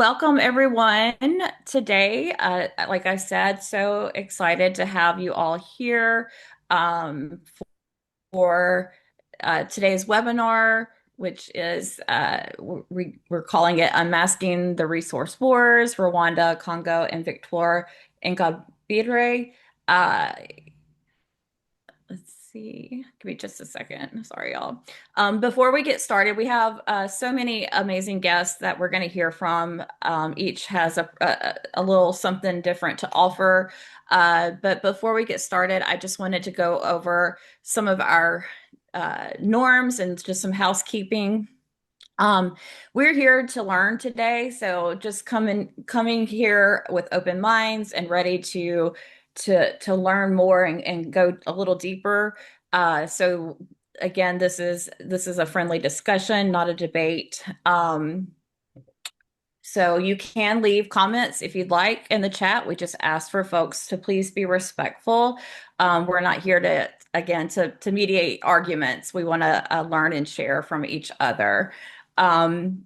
Welcome, everyone. Today, like I said, so excited to have you all here um, for today's webinar, which is we're calling it Unmasking the Resource Wars, Rwanda, Congo, and Victoire Ingabire. Uh, Let's see. Give me just a second. Sorry, y'all. Before we get started, we have so many amazing guests that we're going to hear from. Each has a little something different to offer. But before we get started, I just wanted to go over some of our norms and just some housekeeping. Um, we're here to learn today, so just coming here with open minds and ready to learn more and go a little deeper. So again, this is a friendly discussion, not a debate. So you can leave comments if you'd like in the chat. We just ask for folks to please be respectful. We're not here to mediate arguments. We want to learn and share from each other. Um,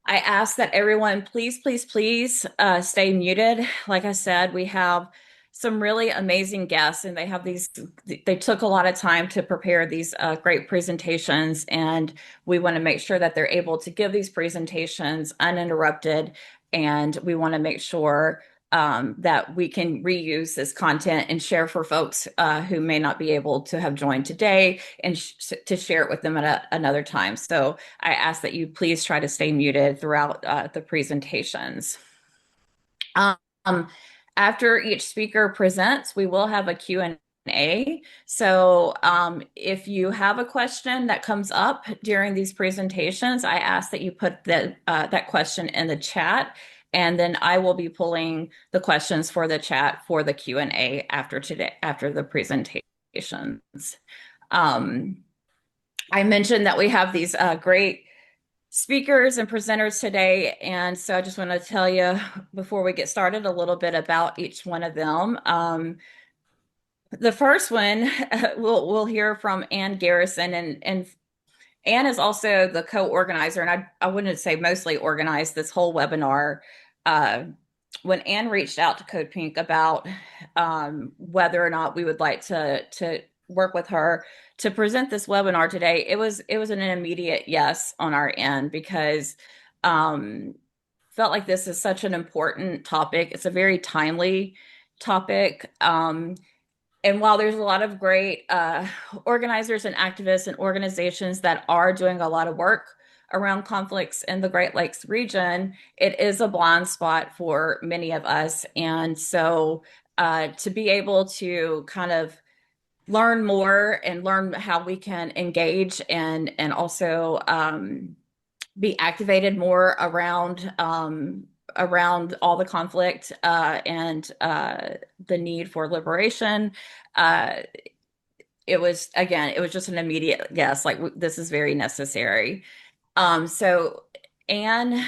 I ask that everyone please stay muted. Like I said, we have some really amazing guests, and they took a lot of time to prepare these great presentations, and we want to make sure that they're able to give these presentations uninterrupted, and we want to make sure that we can reuse this content and share for folks who may not be able to have joined today and to share it with them at another time. So I ask that you please try to stay muted throughout the presentations. Um, After each speaker presents, we will have a Q&A. So if you have a question that comes up during these presentations, I ask that you put that question in the chat, and then I will be pulling the questions for the chat for the Q&A after the presentations. I mentioned that we have these great speakers and presenters today. And so I just want to tell you before we get started a little bit about each one of them. The first one we'll hear from Ann Garrison, and Ann is also the co-organizer, and I wouldn't say mostly organized this whole webinar. When Ann reached out to Code Pink about whether or not we would like to work with her to present this webinar today, it was an immediate yes on our end because um, felt like this is such an important topic. It's a very timely topic. And while there's a lot of great organizers and activists and organizations that are doing a lot of work around conflicts in the Great Lakes region, it is a blind spot for many of us. And so to be able to kind of learn more and learn how we can engage and also be activated more around all the conflict and the need for liberation. Uh, it was just an immediate yes, like this is very necessary. So Anne,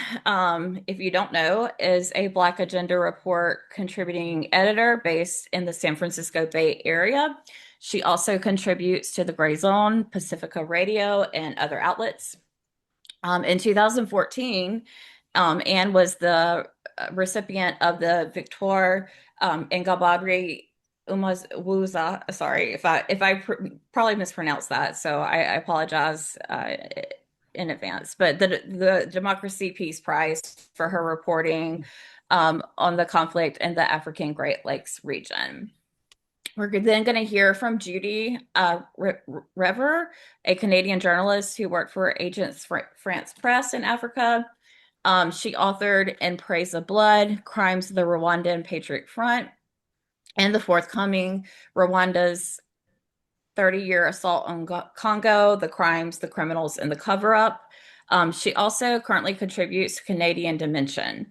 if you don't know, is a Black Agenda Report contributing editor based in the San Francisco Bay Area. She also contributes to the Gray Zone, Pacifica Radio, and other outlets. In 2014, Anne was the recipient of the Victoire Ingabire Umazwuza. Sorry if I probably mispronounced that, so I apologize in advance. But the Democracy Peace Prize for her reporting on the conflict in the African Great Lakes region. We're then going to hear from Judy Rever, a Canadian journalist who worked for Agence France Presse in Africa. She authored In Praise of Blood, Crimes of the Rwandan Patriot Front, and the forthcoming Rwanda's 30-year assault on Congo, the crimes, the criminals, and the cover-up. She also currently contributes to Canadian Dimension.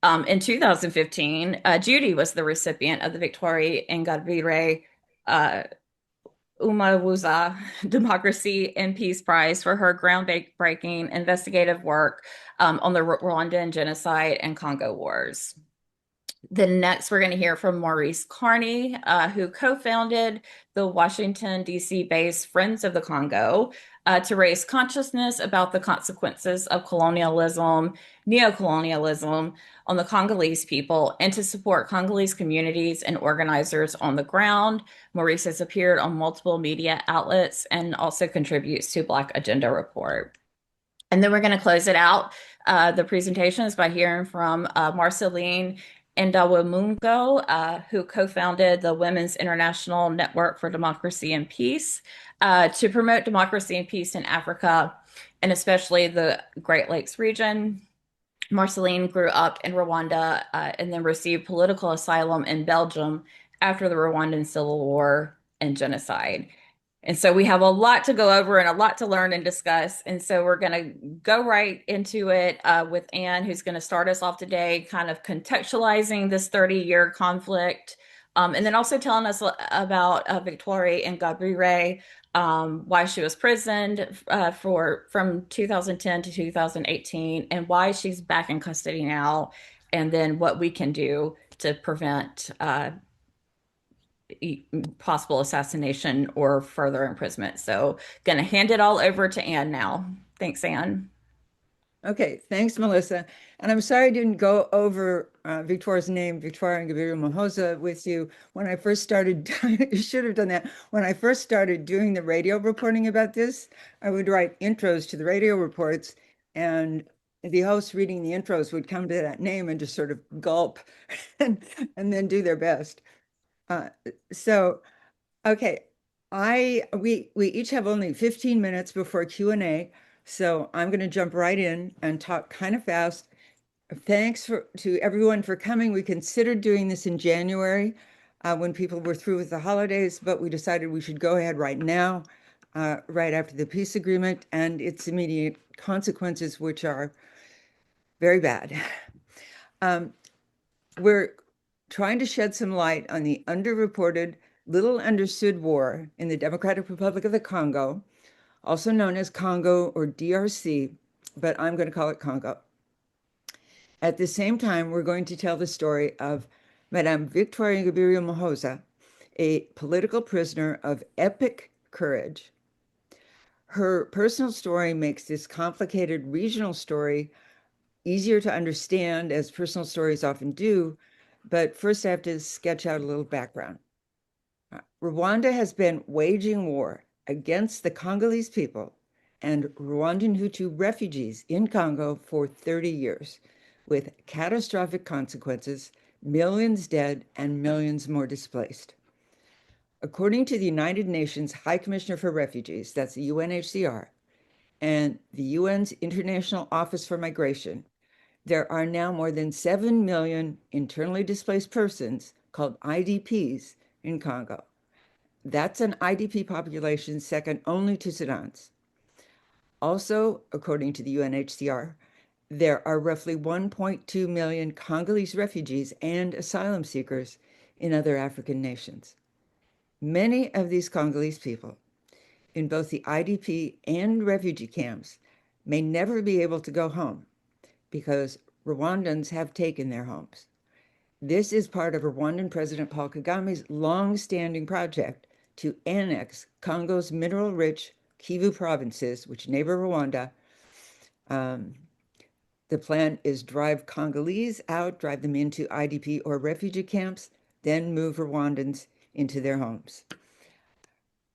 In 2015, Judy was the recipient of the Victoire Ingabire Umawuza Democracy and Peace Prize for her groundbreaking investigative work on the Rwandan Genocide and Congo Wars. Then next, we're going to hear from Maurice Carney, who co-founded the Washington, D.C. based Friends of the Congo. to raise consciousness about the consequences of colonialism, neocolonialism on the Congolese people, and to support Congolese communities and organizers on the ground. Maurice has appeared on multiple media outlets and also contributes to Black Agenda Report. And then we're going to close it out. The presentation is by hearing from Marceline Ndawamungo, who co-founded the Women's International Network for Democracy and Peace to promote democracy and peace in Africa, and especially the Great Lakes region. Marceline grew up in Rwanda and then received political asylum in Belgium after the Rwandan Civil War and genocide. And so we have a lot to go over and a lot to learn and discuss. And so we're going to go right into it with Anne, who's going to start us off today, kind of contextualizing this 30-year conflict, and then also telling us about Victoire Ingabire, why she was imprisoned from 2010 to 2018, and why she's back in custody now, and then what we can do to prevent possible assassination or further imprisonment. So, gonna hand it all over to Anne now. Thanks, Anne. Okay, thanks, Melissa. And I'm sorry I didn't go over Victoire's name, Victoire Ingabire Muhoza, with you when I first started. You should have done that. When I first started doing the radio reporting about this, I would write intros to the radio reports, and the hosts reading the intros would come to that name and just sort of gulp and, and then do their best. Uh, so, okay, we each have only 15 minutes before Q&A, so I'm going to jump right in and talk kind of fast. Thanks to everyone for coming. We considered doing this in January when people were through with the holidays, but we decided we should go ahead right now, right after the peace agreement and its immediate consequences, which are very bad. We're trying to shed some light on the underreported, little understood war in the Democratic Republic of the Congo, also known as Congo or DRC, but I'm going to call it Congo. At the same time, we're going to tell the story of Madame Victoire Ingabire Muhoza, a political prisoner of epic courage. Her personal story makes this complicated regional story easier to understand, as personal stories often do, but first I have to sketch out a little background. Rwanda has been waging war against the Congolese people and Rwandan Hutu refugees in Congo for 30 years, with catastrophic consequences, millions dead and millions more displaced. According to the United Nations High Commissioner for Refugees, that's the UNHCR, and the UN's International Office for Migration, there are now more than 7 million internally displaced persons, called IDPs, in Congo. That's an IDP population second only to Sudan's. Also, according to the UNHCR, there are roughly 1.2 million Congolese refugees and asylum seekers in other African nations. Many of these Congolese people in both the IDP and refugee camps may never be able to go home because Rwandans have taken their homes. This is part of Rwandan President Paul Kagame's long-standing project to annex Congo's mineral-rich Kivu provinces, which neighbor Rwanda. The plan is drive Congolese out, drive them into IDP or refugee camps, then move Rwandans into their homes.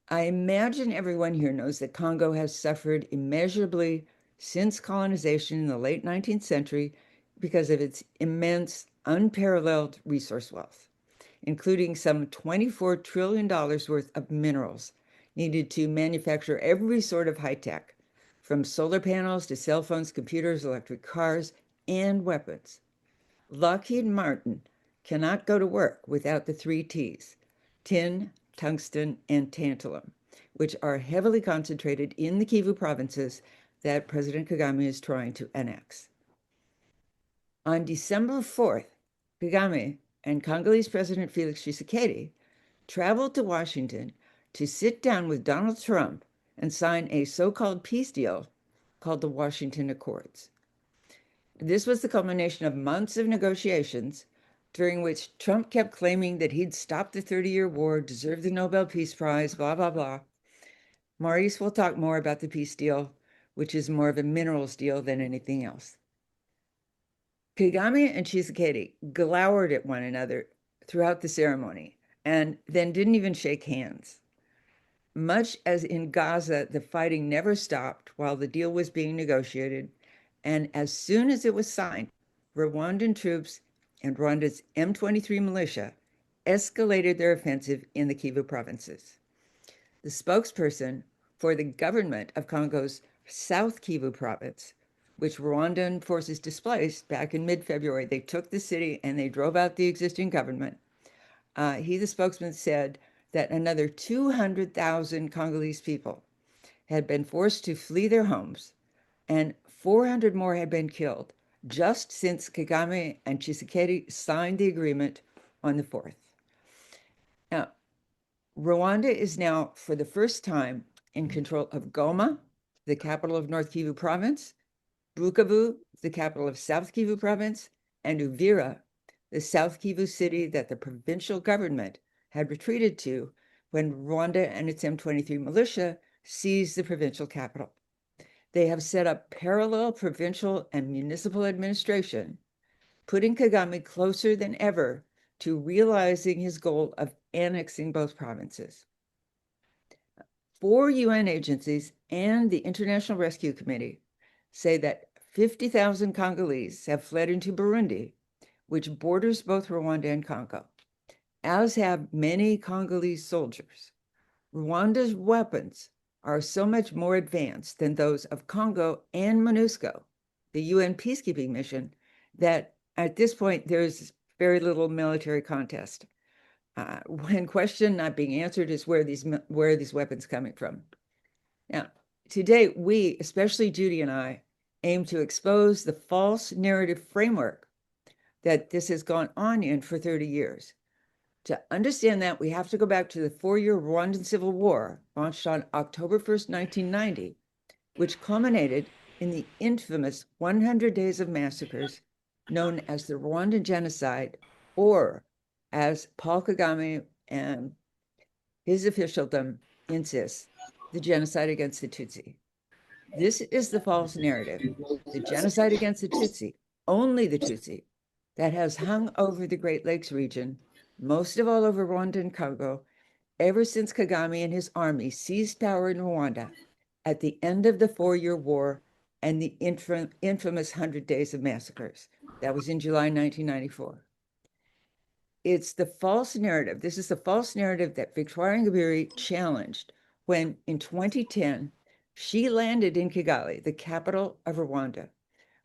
I imagine everyone here knows that Congo has suffered immeasurably since colonization in the late 19th century because of its immense, unparalleled resource wealth, including some $24 trillion worth of minerals needed to manufacture every sort of high tech, from solar panels to cell phones, computers, electric cars, and weapons. Lockheed Martin cannot go to work without the 3 T's: tin, tungsten, and tantalum, which are heavily concentrated in the Kivu provinces that President Kagame is trying to annex. On December 4th, Kagame and Congolese President Felix Tshisekedi traveled to Washington to sit down with Donald Trump and sign a so-called peace deal called the Washington Accords. This was the culmination of months of negotiations during which Trump kept claiming that he'd stopped the 30-year war, deserved the Nobel Peace Prize, blah, blah, blah. Maurice will talk more about the peace deal, which is more of a minerals deal than anything else. Kagame and Tshisekedi glowered at one another throughout the ceremony and then didn't even shake hands. Much as in Gaza, the fighting never stopped while the deal was being negotiated, and as soon as it was signed, Rwandan troops and Rwanda's M23 militia escalated their offensive in the Kivu provinces. The spokesperson for the government of Congo's South Kivu province, which Rwandan forces displaced back in mid-February, they took the city and they drove out the existing government. The spokesman, said that another 200,000 Congolese people had been forced to flee their homes, and 400 more had been killed just since Kagame and Tshisekedi signed the agreement on the 4th. Now, Rwanda is now, for the first time, in control of Goma, the capital of North Kivu province, Bukavu, the capital of South Kivu province, and Uvira, the South Kivu city that the provincial government had retreated to when Rwanda and its M23 militia seized the provincial capital. They have set up parallel provincial and municipal administration, putting Kagame closer than ever to realizing his goal of annexing both provinces. 4 UN agencies and the International Rescue Committee say that 50,000 Congolese have fled into Burundi, which borders both Rwanda and Congo, as have many Congolese soldiers. Rwanda's weapons are so much more advanced than those of Congo and MONUSCO, the UN peacekeeping mission, that at this point there's very little military contest. When question not being answered is where are these weapons coming from? Now, today we, especially Judy and I, aim to expose the false narrative framework that this has gone on in for 30 years. To understand that, we have to go back to the 4-year Rwandan Civil War, launched on October 1st, 1990, which culminated in the infamous 100 Days of Massacres known as the Rwandan Genocide, or as Paul Kagame and his officialdom insists, the genocide against the Tutsi. This is the false narrative, the genocide against the Tutsi, only the Tutsi, that has hung over the Great Lakes region, most of all over Rwanda and Congo, ever since Kagame and his army seized power in Rwanda at the end of the 4-year war and the infamous 100 Days of Massacres. That was in July 1994. It's the false narrative. This is the false narrative that Victoire Ingabire challenged when, in 2010, she landed in Kigali, the capital of Rwanda,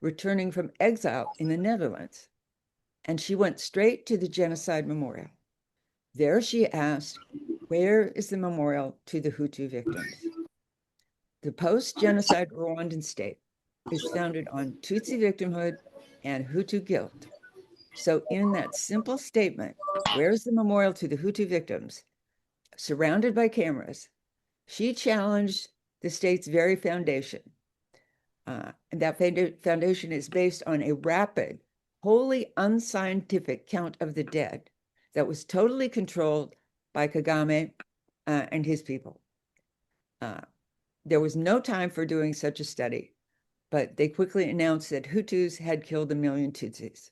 returning from exile in the Netherlands. And she went straight to the Genocide Memorial. There she asked, where is the memorial to the Hutu victims? The post-genocide Rwandan state is founded on Tutsi victimhood and Hutu guilt. So in that simple statement, where's the memorial to the Hutu victims, surrounded by cameras, she challenged the state's very foundation. And that foundation is based on a rapid, wholly unscientific count of the dead that was totally controlled by Kagame and his people. There was no time for doing such a study, but they quickly announced that Hutus had killed 1 million Tutsis.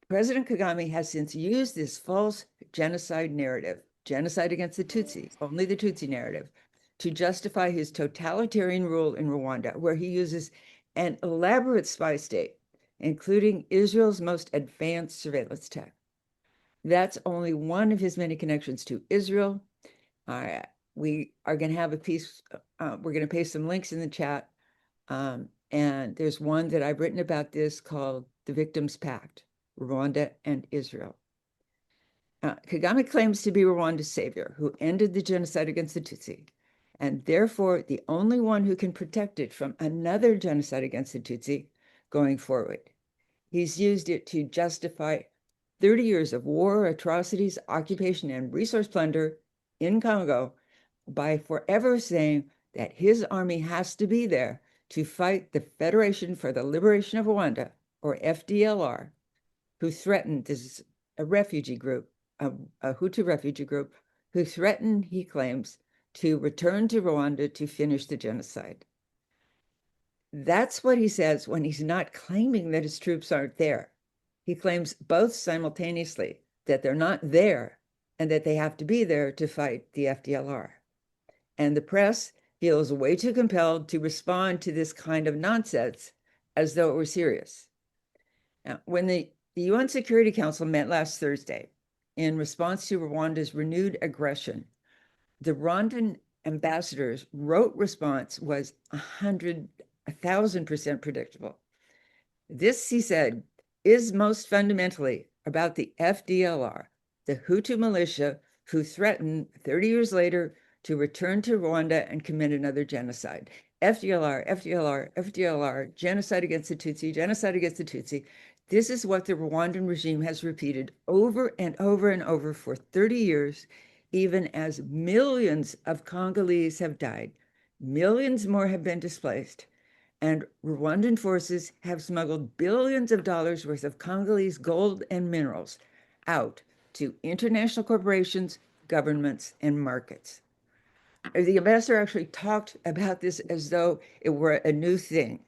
President Kagame has since used this false genocide narrative, genocide against the Tutsi, only the Tutsi narrative, to justify his totalitarian rule in Rwanda, where he uses an elaborate spy state, including Israel's most advanced surveillance tech. That's only one of his many connections to Israel. We are going to have a piece, we're going to paste some links in the chat. And there's one that I've written about this called The Victims' Pact, Rwanda and Israel. Kagame claims to be Rwanda's savior who ended the genocide against the Tutsi, and therefore the only one who can protect it from another genocide against the Tutsi going forward. He's used it to justify 30 years of war, atrocities, occupation, and resource plunder in Congo by forever saying that his army has to be there to fight the Federation for the Liberation of Rwanda, or FDLR, who threatened, this is a refugee group, a Hutu refugee group, who threatened, he claims, to return to Rwanda to finish the genocide. That's what he says when he's not claiming that his troops aren't there. He claims both simultaneously, that they're not there and that they have to be there to fight the FDLR. And the press feels way too compelled to respond to this kind of nonsense as though it were serious. Now, when the UN Security Council met last Thursday in response to Rwanda's renewed aggression, the Rwandan ambassador's rote response was 1,000% predictable. This, he said, is most fundamentally about the FDLR, the Hutu militia who threatened 30 years later to return to Rwanda and commit another genocide. FDLR, FDLR, FDLR, genocide against the Tutsi, genocide against the Tutsi. This is what the Rwandan regime has repeated over and over and over for 30 years, even as millions of Congolese have died. Millions more have been displaced. And Rwandan forces have smuggled billions of dollars worth of Congolese gold and minerals out to international corporations, governments, and markets. The ambassador actually talked about this as though it were a new thing.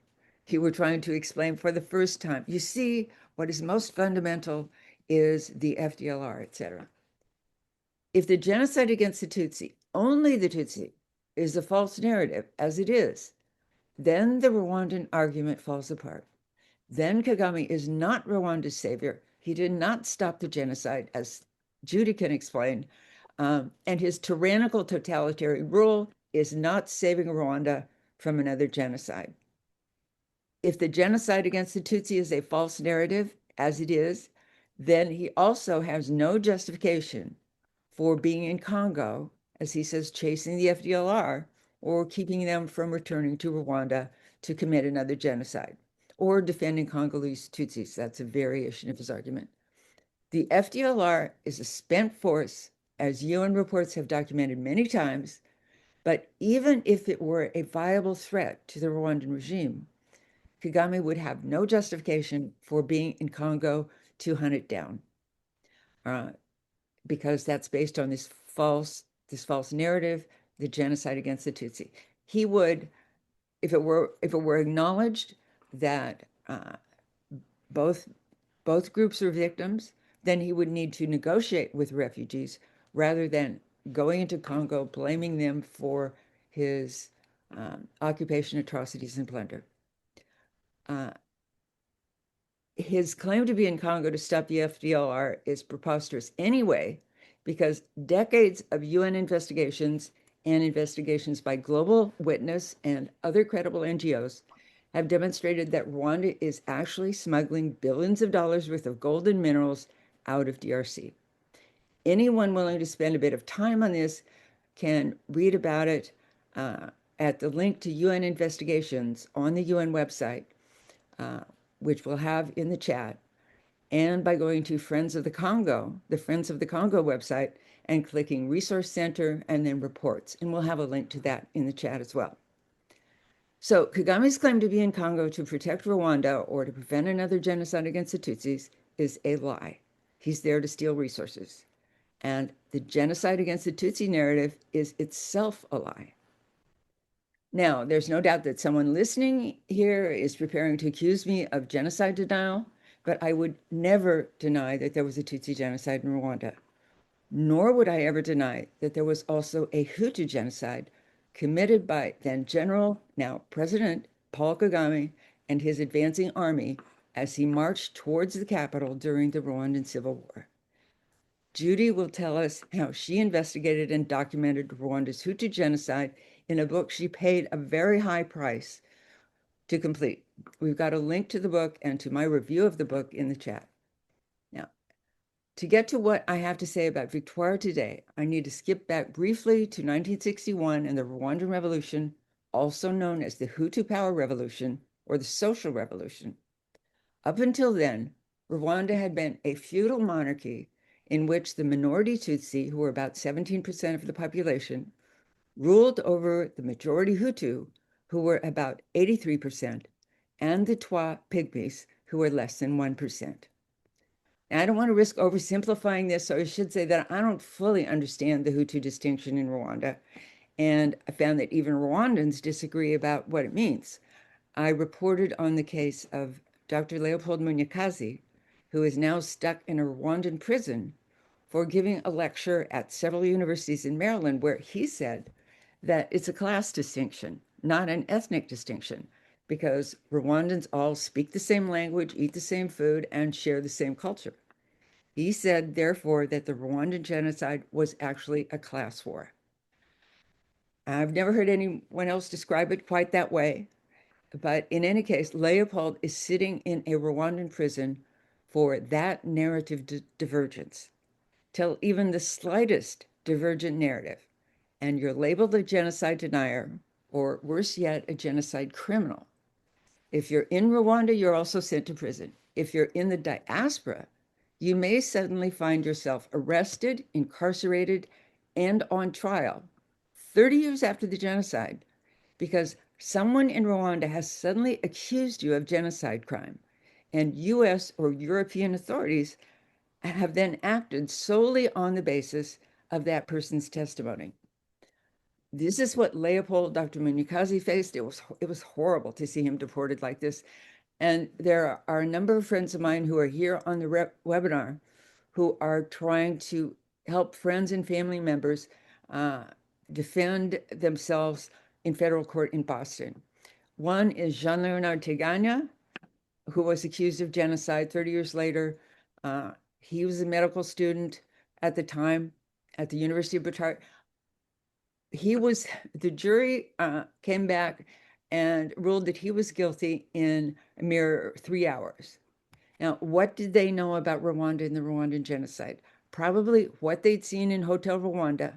He were trying to explain for the first time. You see, what is most fundamental is the FDLR, etc. If the genocide against the Tutsi, only the Tutsi, is a false narrative, as it is, then the Rwandan argument falls apart. Then Kagame is not Rwanda's savior. He did not stop the genocide, as Judy can explain. And his tyrannical totalitarian rule is not saving Rwanda from another genocide. If the genocide against the Tutsi is a false narrative, as it is, then he also has no justification for being in Congo, as he says, chasing the FDLR or keeping them from returning to Rwanda to commit another genocide, or defending Congolese Tutsis. That's a variation of his argument. The FDLR is a spent force, as UN reports have documented many times, but even if it were a viable threat to the Rwandan regime, Kagame would have no justification for being in Congo to hunt it down, because that's based on this false narrative, the genocide against the Tutsi. He would, if it were acknowledged that both groups are victims, then he would need to negotiate with refugees rather than going into Congo, blaming them for his occupation atrocities and plunder. His claim to be in Congo to stop the FDLR is preposterous anyway, because decades of UN investigations and investigations by Global Witness and other credible NGOs have demonstrated that Rwanda is actually smuggling billions of dollars worth of gold and minerals out of DRC. Anyone willing to spend a bit of time on this can read about it at the link to UN investigations on the UN website, which we'll have in the chat, and by going to Friends of the Congo, the Friends of the Congo website, and clicking Resource Center and then Reports. And we'll have a link to that in the chat as well. So Kagame's claim to be in Congo to protect Rwanda or to prevent another genocide against the Tutsis is a lie. He's there to steal resources. And the genocide against the Tutsi narrative is itself a lie. Now, there's no doubt that someone listening here is preparing to accuse me of genocide denial, but I would never deny that there was a Tutsi genocide in Rwanda, nor would I ever deny that there was also a Hutu genocide committed by then General, now President Paul Kagame and his advancing army as he marched towards the capital during the Rwandan Civil War. Judy will tell us how she investigated and documented Rwanda's Hutu genocide in a book she paid a very high price to complete. We've got a link to the book and to my review of the book in the chat. Now, to get to what I have to say about Victoire today, I need to skip back briefly to 1961 and the Rwandan Revolution, also known as the Hutu Power Revolution or the Social Revolution. Up until then, Rwanda had been a feudal monarchy in which the minority Tutsi, who were about 17% of the population, ruled over the majority Hutu, who were about 83%, and the Twa Pygmies, who were less than 1%. Now, I don't want to risk oversimplifying this, so I should say that I don't fully understand the Hutu distinction in Rwanda, And I found that even Rwandans disagree about what it means. I reported on the case of Dr. Leopold Munyakazi, who is now stuck in a Rwandan prison for giving a lecture at several universities in Maryland where he said that it's a class distinction, not an ethnic distinction, because Rwandans all speak the same language, eat the same food, and share the same culture. He said, therefore, that the Rwandan genocide was actually a class war. I've never heard anyone else describe it quite that way. But in any case, Leopold is sitting in a Rwandan prison for that narrative divergence. Tell even the slightest divergent narrative, and you're labeled a genocide denier, or worse yet, a genocide criminal. If you're in Rwanda, you're also sent to prison. If you're in the diaspora, you may suddenly find yourself arrested, incarcerated, and on trial 30 years after the genocide because someone in Rwanda has suddenly accused you of genocide crime, and US or European authorities have then acted solely on the basis of that person's testimony. This is what Leopold, Dr. Munyakazi faced. It was horrible to see him deported like this. And there are a number of friends of mine who are here on the webinar who are trying to help friends and family members defend themselves in federal court in Boston. One is Jean-Leonard Teganya, who was accused of genocide 30 years later. He was a medical student at the time at the University of Butare. The jury came back and ruled that he was guilty in a mere 3 hours. Now, what did they know about Rwanda and the Rwandan genocide? Probably what they'd seen in Hotel Rwanda,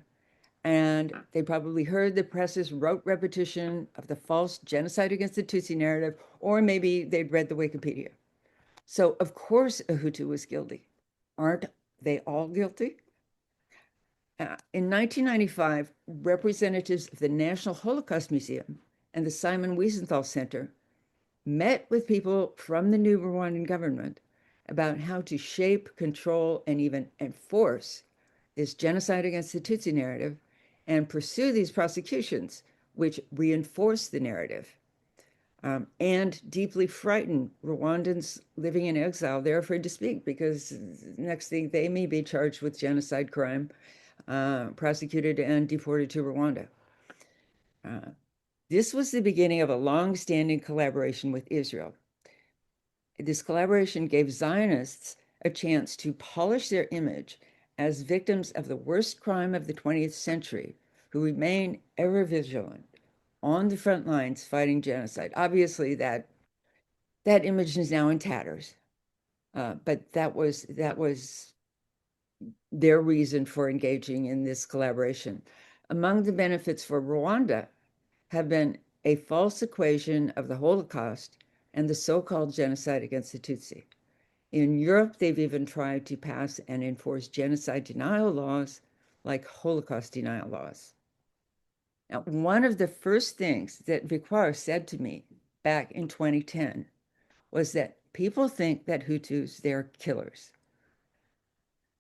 and they probably heard the press's rote repetition of the false genocide against the Tutsi narrative, or maybe they'd read the Wikipedia. So, of course, a Hutu was guilty. Aren't they all guilty? In 1995, representatives of the National Holocaust Museum and the Simon Wiesenthal Center met with people from the new Rwandan government about how to shape, control, and even enforce this genocide against the Tutsi narrative and pursue these prosecutions, which reinforce the narrative and deeply frighten Rwandans living in exile. They're afraid to speak because next thing they may be charged with genocide crime, prosecuted and deported to Rwanda. This was the beginning of a long-standing collaboration with Israel. This collaboration gave Zionists a chance to polish their image as victims of the worst crime of the 20th century, who remain ever vigilant on the front lines fighting genocide. Obviously, that image is now in tatters, but that was their reason for engaging in this collaboration. Among the benefits for Rwanda have been a false equation of the Holocaust and the so-called genocide against the Tutsi. In Europe, they've even tried to pass and enforce genocide denial laws like Holocaust denial laws. Now, one of the first things that Victoire said to me back in 2010 was that people think that Hutus, they're killers.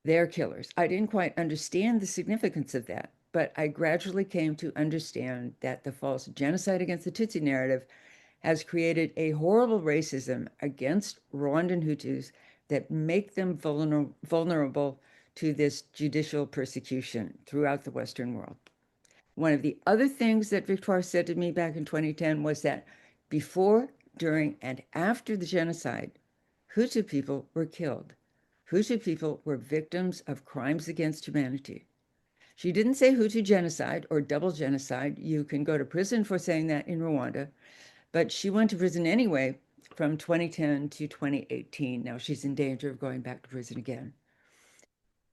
They're killers. I didn't quite understand the significance of that, but I gradually came to understand that the false genocide against the Tutsi narrative has created a horrible racism against Rwandan Hutus that make them vulnerable to this judicial persecution throughout the Western world. One of the other things that Victoire said to me back in 2010 was that before, during, and after the genocide, Hutu people were killed. Hutu people were victims of crimes against humanity. She didn't say Hutu genocide or double genocide. You can go to prison for saying that in Rwanda, but she went to prison anyway from 2010 to 2018. Now she's in danger of going back to prison again.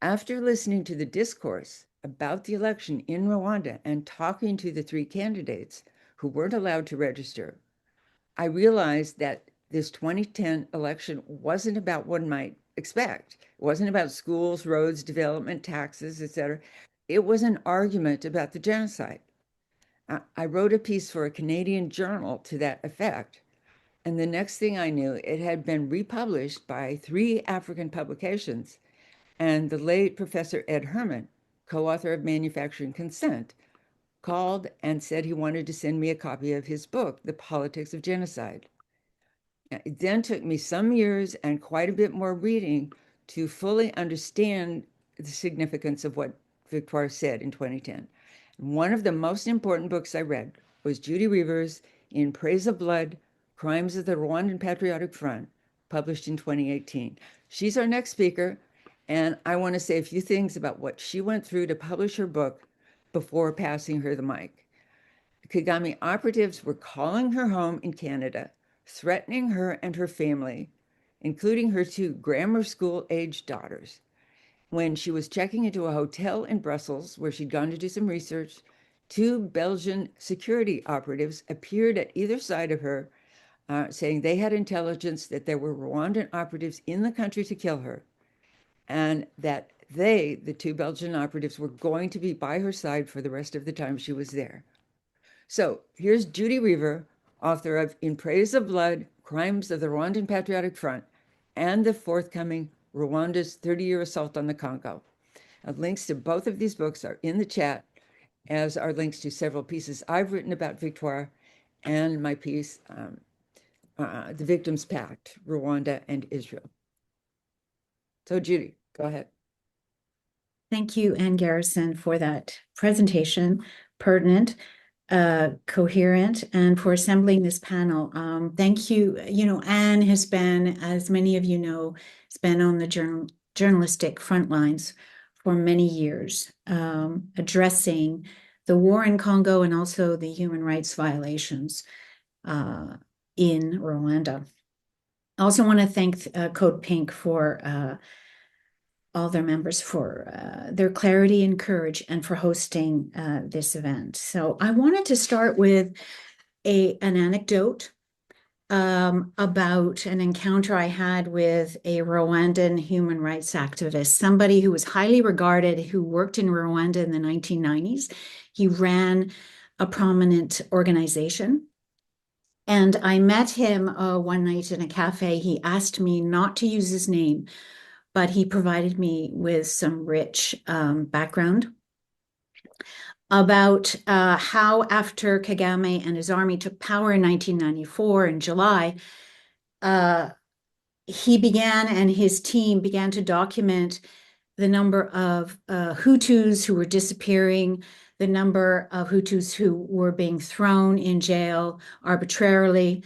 After listening to the discourse about the election in Rwanda and talking to the three candidates who weren't allowed to register, I realized that this 2010 election wasn't about what one might expect. It wasn't about schools, roads, development, taxes, etc. It was an argument about the genocide. I wrote a piece for a Canadian journal to that effect. And the next thing I knew, it had been republished by 3 African publications. And the late Professor Ed Herman, co-author of Manufacturing Consent, called and said he wanted to send me a copy of his book, The Politics of Genocide. It then took me some years and quite a bit more reading to fully understand the significance of what Victoire said in 2010. One of the most important books I read was Judy Reaver's In Praise of Blood, Crimes of the Rwandan Patriotic Front, published in 2018. She's our next speaker, and I want to say a few things about what she went through to publish her book before passing her the mic. Kagame operatives were calling her home in Canada, threatening her and her family, including her two grammar school-aged daughters. When she was checking into a hotel in Brussels, where she'd gone to do some research, two Belgian security operatives appeared at either side of her, saying they had intelligence that there were Rwandan operatives in the country to kill her, and that they, the two Belgian operatives, were going to be by her side for the rest of the time she was there. So here's Judy Reaver, author of In Praise of Blood, Crimes of the Rwandan Patriotic Front, and the forthcoming Rwanda's 30-year assault on the Congo. Links to both of these books are in the chat, as are links to several pieces I've written about Victoire and my piece, The Victims' Pact, Rwanda and Israel. So Judy, go ahead. Thank you, Ann Garrison, for that presentation, pertinent, coherent, and for assembling this panel. Thank you. Anne has been, as many of you know, has been on the journalistic front lines for many years, addressing the war in Congo and also the human rights violations in Rwanda. I also want to thank Code Pink for all their members for their clarity and courage and for hosting this event. So I wanted to start with an anecdote about an encounter I had with a Rwandan human rights activist, somebody who was highly regarded, who worked in Rwanda in the 1990s. He ran a prominent organization. And I met him one night in a cafe. He asked me not to use his name, but he provided me with some rich background about how after Kagame and his army took power in 1994 in July, he began and his team began to document the number of Hutus who were disappearing, the number of Hutus who were being thrown in jail arbitrarily,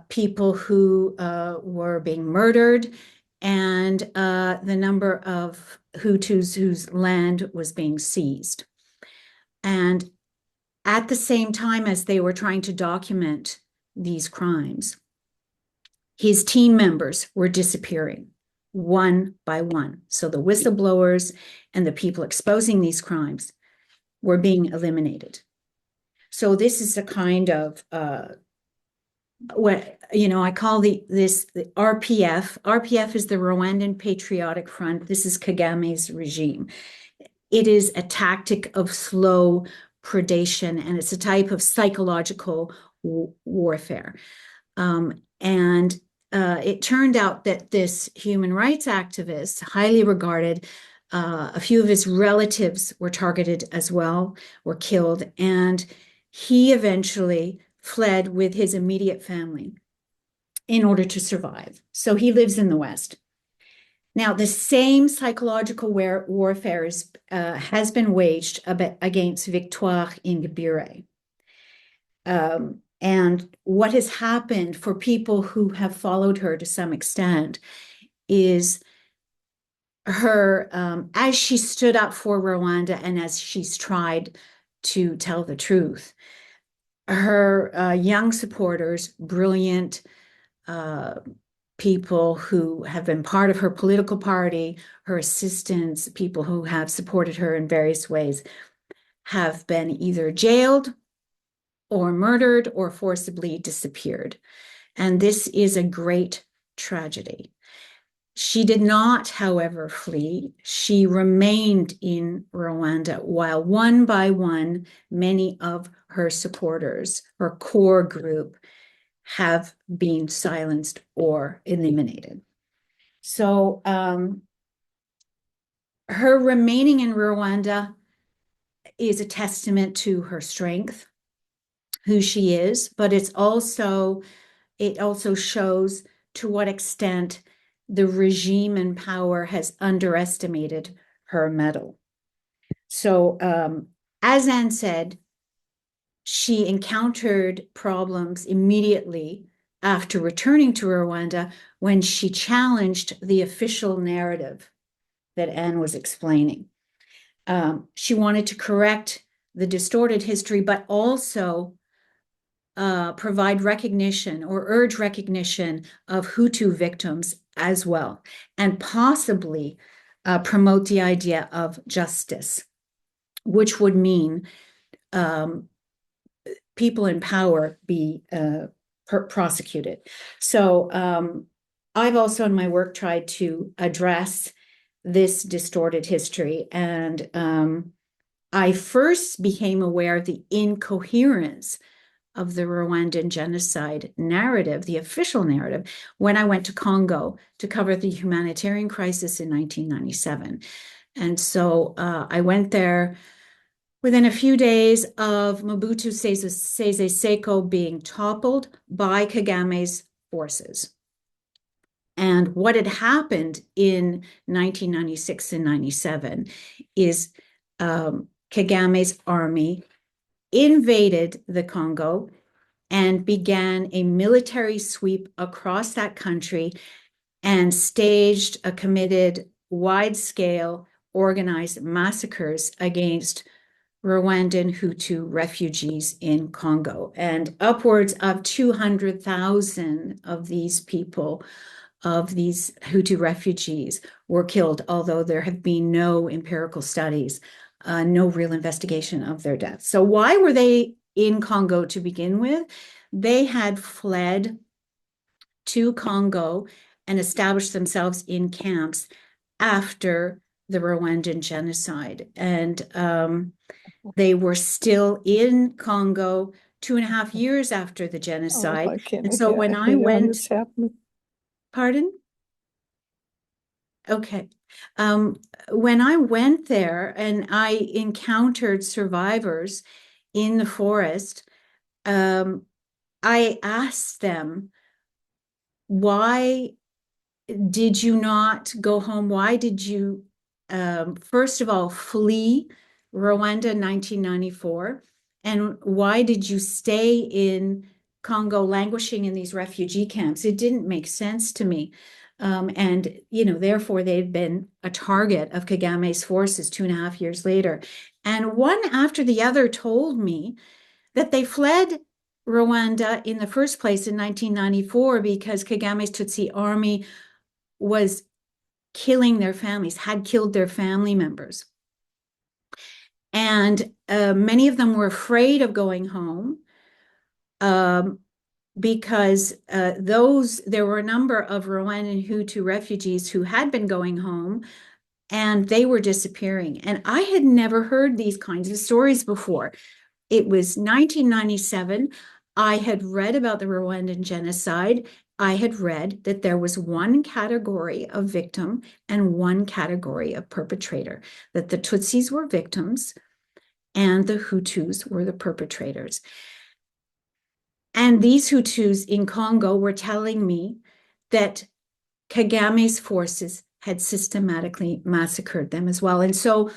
people who were being murdered, and the number of Hutus whose land was being seized. And at the same time as they were trying to document these crimes, his team members were disappearing one by one. So the whistleblowers and the people exposing these crimes were being eliminated. So this is a kind of what I call this the RPF. RPF is the Rwandan Patriotic Front. This is Kagame's regime. It is a tactic of slow predation, and it's a type of psychological warfare. And it turned out that this human rights activist, highly regarded, a few of his relatives were targeted as well, were killed, and he eventually fled with his immediate family in order to survive. So he lives in the West. Now, the same psychological warfare has been waged against Victoire Ingabire. And what has happened for people who have followed her to some extent is her, as she stood up for Rwanda and as she's tried to tell the truth, her young supporters, brilliant people who have been part of her political party, her assistants, people who have supported her in various ways, have been either jailed or murdered or forcibly disappeared. And this is a great tragedy. She did not, however, flee. She remained in Rwanda while one by one, many of her supporters, her core group, have been silenced or eliminated. So her remaining in Rwanda is a testament to her strength, who she is, but it also shows to what extent the regime in power has underestimated her mettle. So, as Anne said, she encountered problems immediately after returning to Rwanda when she challenged the official narrative that Anne was explaining. She wanted to correct the distorted history, but also provide recognition or urge recognition of Hutu victims as well, and possibly promote the idea of justice, which would mean people in power be prosecuted. So I've also in my work tried to address this distorted history, and I first became aware of the incoherence of the Rwandan genocide narrative, the official narrative, when I went to Congo to cover the humanitarian crisis in 1997. And so I went there within a few days of Mobutu Sese Seko being toppled by Kagame's forces. And what had happened in 1996 and 97 is Kagame's army invaded the Congo and began a military sweep across that country and staged a committed, wide-scale, organized massacres against Rwandan Hutu refugees in Congo. And upwards of 200,000 of these people, of these Hutu refugees, were killed, although there have been no empirical studies, no real investigation of their deaths. So why were they in Congo to begin with? They had fled to Congo and established themselves in camps after the Rwandan genocide. And they were still in Congo 2.5 years after the genocide. And so when I went, pardon? Okay. When I went there and I encountered survivors in the forest, I asked them, why did you not go home? Why did you, first of all, flee Rwanda in 1994? And why did you stay in Congo languishing in these refugee camps? It didn't make sense to me. And, therefore, they've been a target of Kagame's forces 2.5 years later. And one after the other told me that they fled Rwanda in the first place in 1994 because Kagame's Tutsi army was killing their families, had killed their family members. And many of them were afraid of going home because there were a number of Rwandan Hutu refugees who had been going home and they were disappearing. And I had never heard these kinds of stories before. It was 1997. I had read about the Rwandan genocide. I had read that there was one category of victim and one category of perpetrator, that the Tutsis were victims and the Hutus were the perpetrators. And these Hutus in Congo were telling me that Kagame's forces had systematically massacred them as well. And so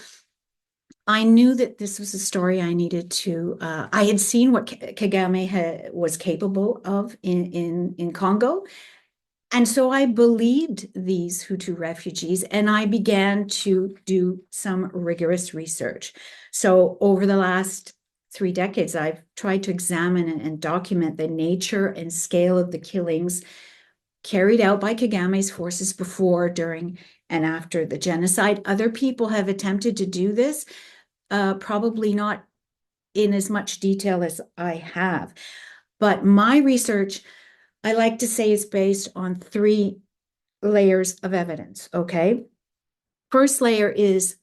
I knew that this was a story I needed to, I had seen what Kagame was capable of in Congo. And so I believed these Hutu refugees and I began to do some rigorous research. So over the last 3 decades, I've tried to examine and document the nature and scale of the killings carried out by Kagame's forces before, during, and after the genocide. Other people have attempted to do this, probably not in as much detail as I have. But my research, I like to say, is based on 3 layers of evidence, okay? First layer is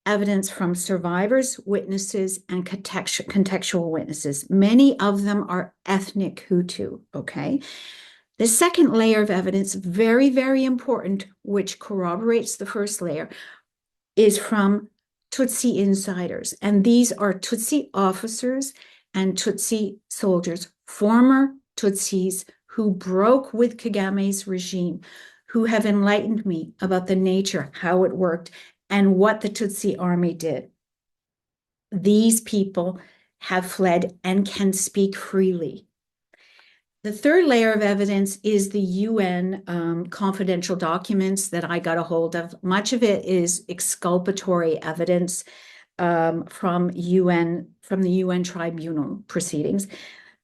evidence from survivors, witnesses, and contextual witnesses. Many of them are ethnic Hutu, okay? The second layer of evidence, very, very important, which corroborates the first layer, is from Tutsi insiders, and these are Tutsi officers and Tutsi soldiers, former Tutsis who broke with Kagame's regime, who have enlightened me about the nature, how it worked, and what the Tutsi army did. These people have fled and can speak freely. The third layer of evidence is the UN confidential documents that I got a hold of. Much of it is exculpatory evidence from the UN tribunal proceedings.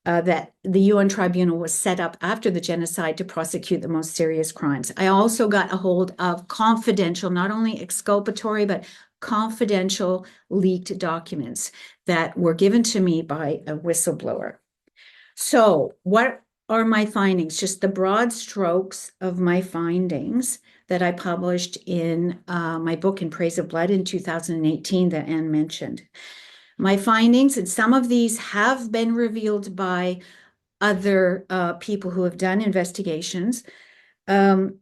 That the UN tribunal was set up after the genocide to prosecute the most serious crimes. I also got a hold of confidential, not only exculpatory, but confidential leaked documents that were given to me by a whistleblower. So what are my findings? Just the broad strokes of my findings that I published in my book In Praise of Blood in 2018 that Anne mentioned. My findings, and some of these have been revealed by other people who have done investigations. The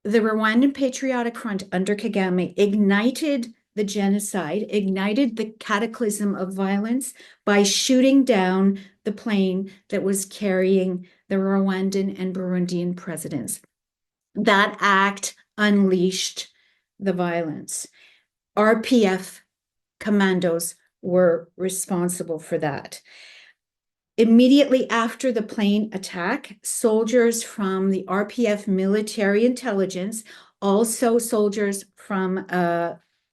Rwandan Patriotic Front under Kagame ignited the genocide, ignited the cataclysm of violence by shooting down the plane that was carrying the Rwandan and Burundian presidents. That act unleashed the violence. RPF commandos were responsible for that. Immediately after the plane attack, soldiers from the RPF military intelligence, also soldiers from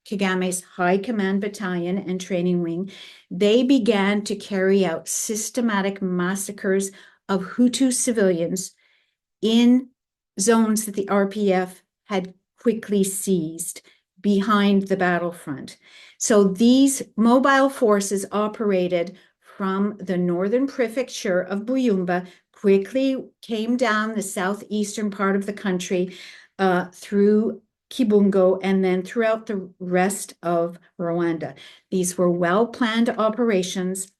Kagame's High Command Battalion and Training Wing, they began to carry out systematic massacres of Hutu civilians in zones that the RPF had quickly seized behind the battlefront. So these mobile forces operated from the northern prefecture of Buyumba, quickly came down the southeastern part of the country through Kibungo, and then throughout the rest of Rwanda. These were well-planned operations,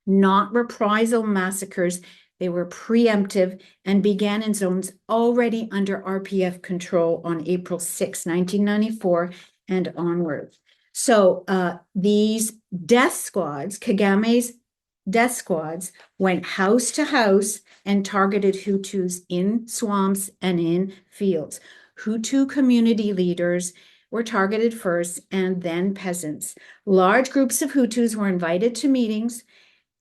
not reprisal massacres. They were preemptive and began in zones already under RPF control on April 6, 1994 and onward. So these death squads, Kagame's death squads, went house to house and targeted Hutus in swamps and in fields. Hutu community leaders were targeted first and then peasants. Large groups of Hutus were invited to meetings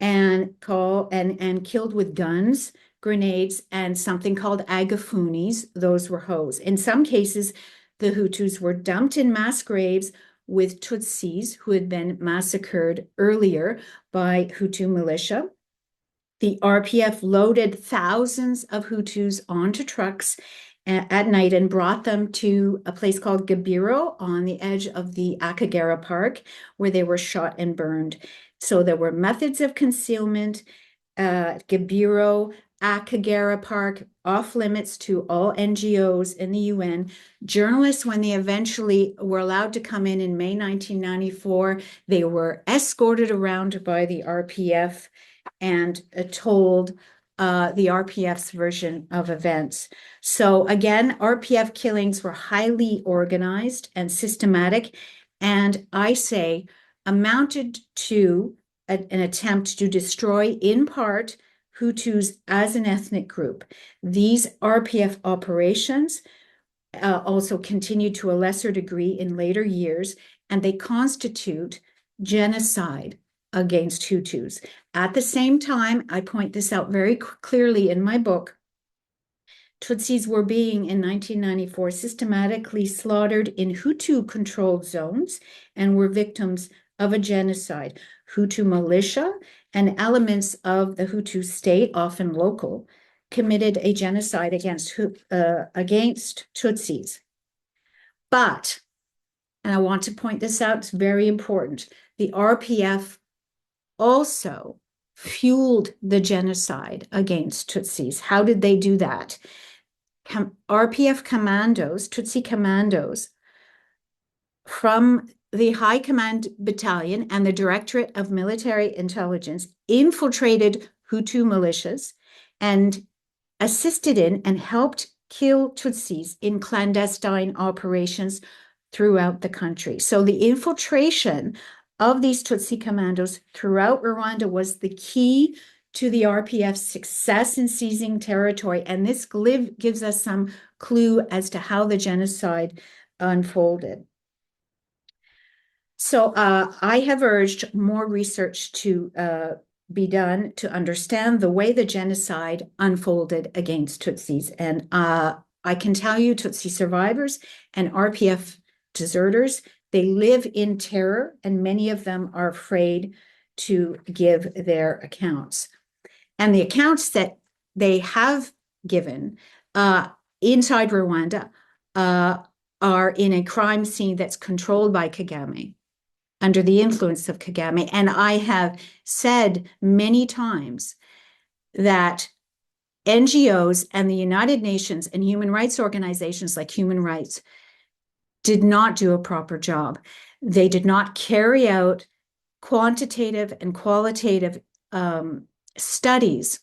and killed with guns, grenades, and something called agafunis. Those were hoes. In some cases, the Hutus were dumped in mass graves with Tutsis who had been massacred earlier by Hutu militia. The RPF loaded thousands of Hutus onto trucks at night and brought them to a place called Gabiro on the edge of the Akagera Park, where they were shot and burned. So there were methods of concealment at Gabiro, Akagera Park, off limits to all NGOs in the UN. Journalists, when they eventually were allowed to come in May 1994, they were escorted around by the RPF and told the RPF's version of events. So again, RPF killings were highly organized and systematic, and I say amounted to an attempt to destroy in part Hutus as an ethnic group. These RPF operations also continued to a lesser degree in later years, and they constitute genocide against Hutus. At the same time, I point this out very clearly in my book, Tutsis were being, in 1994, systematically slaughtered in Hutu-controlled zones and were victims of a genocide. Hutu militia and elements of the Hutu state, often local, committed a genocide against Tutsis. But, and I want to point this out, it's very important, the RPF also fueled the genocide against Tutsis. How did they do that? RPF commandos, Tutsi commandos, from the High Command Battalion and the Directorate of Military Intelligence infiltrated Hutu militias and assisted in and helped kill Tutsis in clandestine operations throughout the country. So the infiltration of these Tutsi commandos throughout Rwanda was the key to the RPF's success in seizing territory. And this gives us some clue as to how the genocide unfolded. So I have urged more research to be done to understand the way the genocide unfolded against Tutsis. And I can tell you, Tutsi survivors and RPF deserters, they live in terror, and many of them are afraid to give their accounts. And the accounts that they have given inside Rwanda are in a crime scene that's controlled by Kagame, under the influence of Kagame. And I have said many times that NGOs and the United Nations and human rights organizations like Human Rights did not do a proper job. They did not carry out quantitative and qualitative studies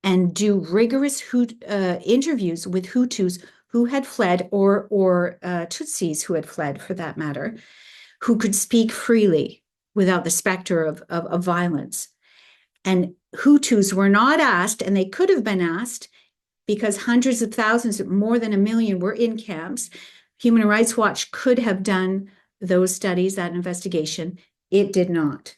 and do rigorous interviews with Hutus who had fled, or Tutsis who had fled, for that matter, who could speak freely without the specter of violence. And Hutus were not asked, and they could have been asked, because hundreds of thousands, more than 1 million, were in camps. Human Rights Watch could have done those studies, that investigation. It did not.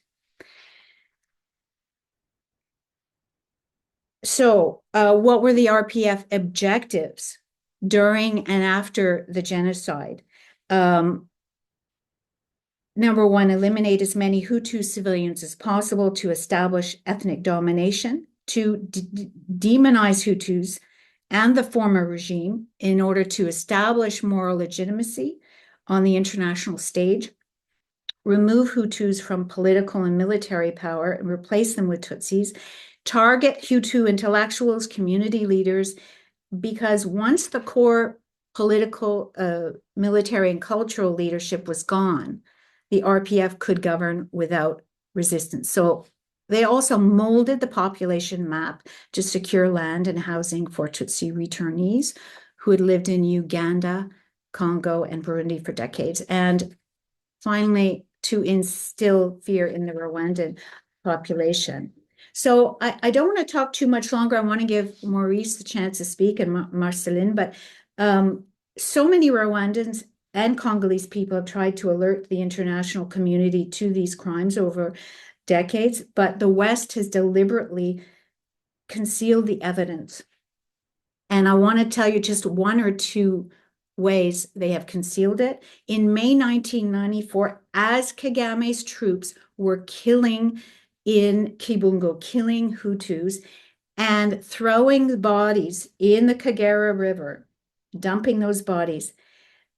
So what were the RPF objectives during and after the genocide? Number one, eliminate as many Hutu civilians as possible to establish ethnic domination, to demonize Hutus and the former regime in order to establish moral legitimacy on the international stage, remove Hutus from political and military power and replace them with Tutsis, target Hutu intellectuals, community leaders, because once the core political, military, and cultural leadership was gone, the RPF could govern without resistance. So they also molded the population map to secure land and housing for Tutsi returnees who had lived in Uganda, Congo, and Burundi for decades. And finally, to instill fear in the Rwandan population. So I don't want to talk too much longer. I want to give Maurice the chance to speak, and Marceline, but so many Rwandans and Congolese people have tried to alert the international community to these crimes over decades, but the West has deliberately concealed the evidence. And I want to tell you just one or two ways they have concealed it. In May 1994, as Kagame's troops were killing in Kibungo, killing Hutus and throwing the bodies in the Kagera River, dumping those bodies,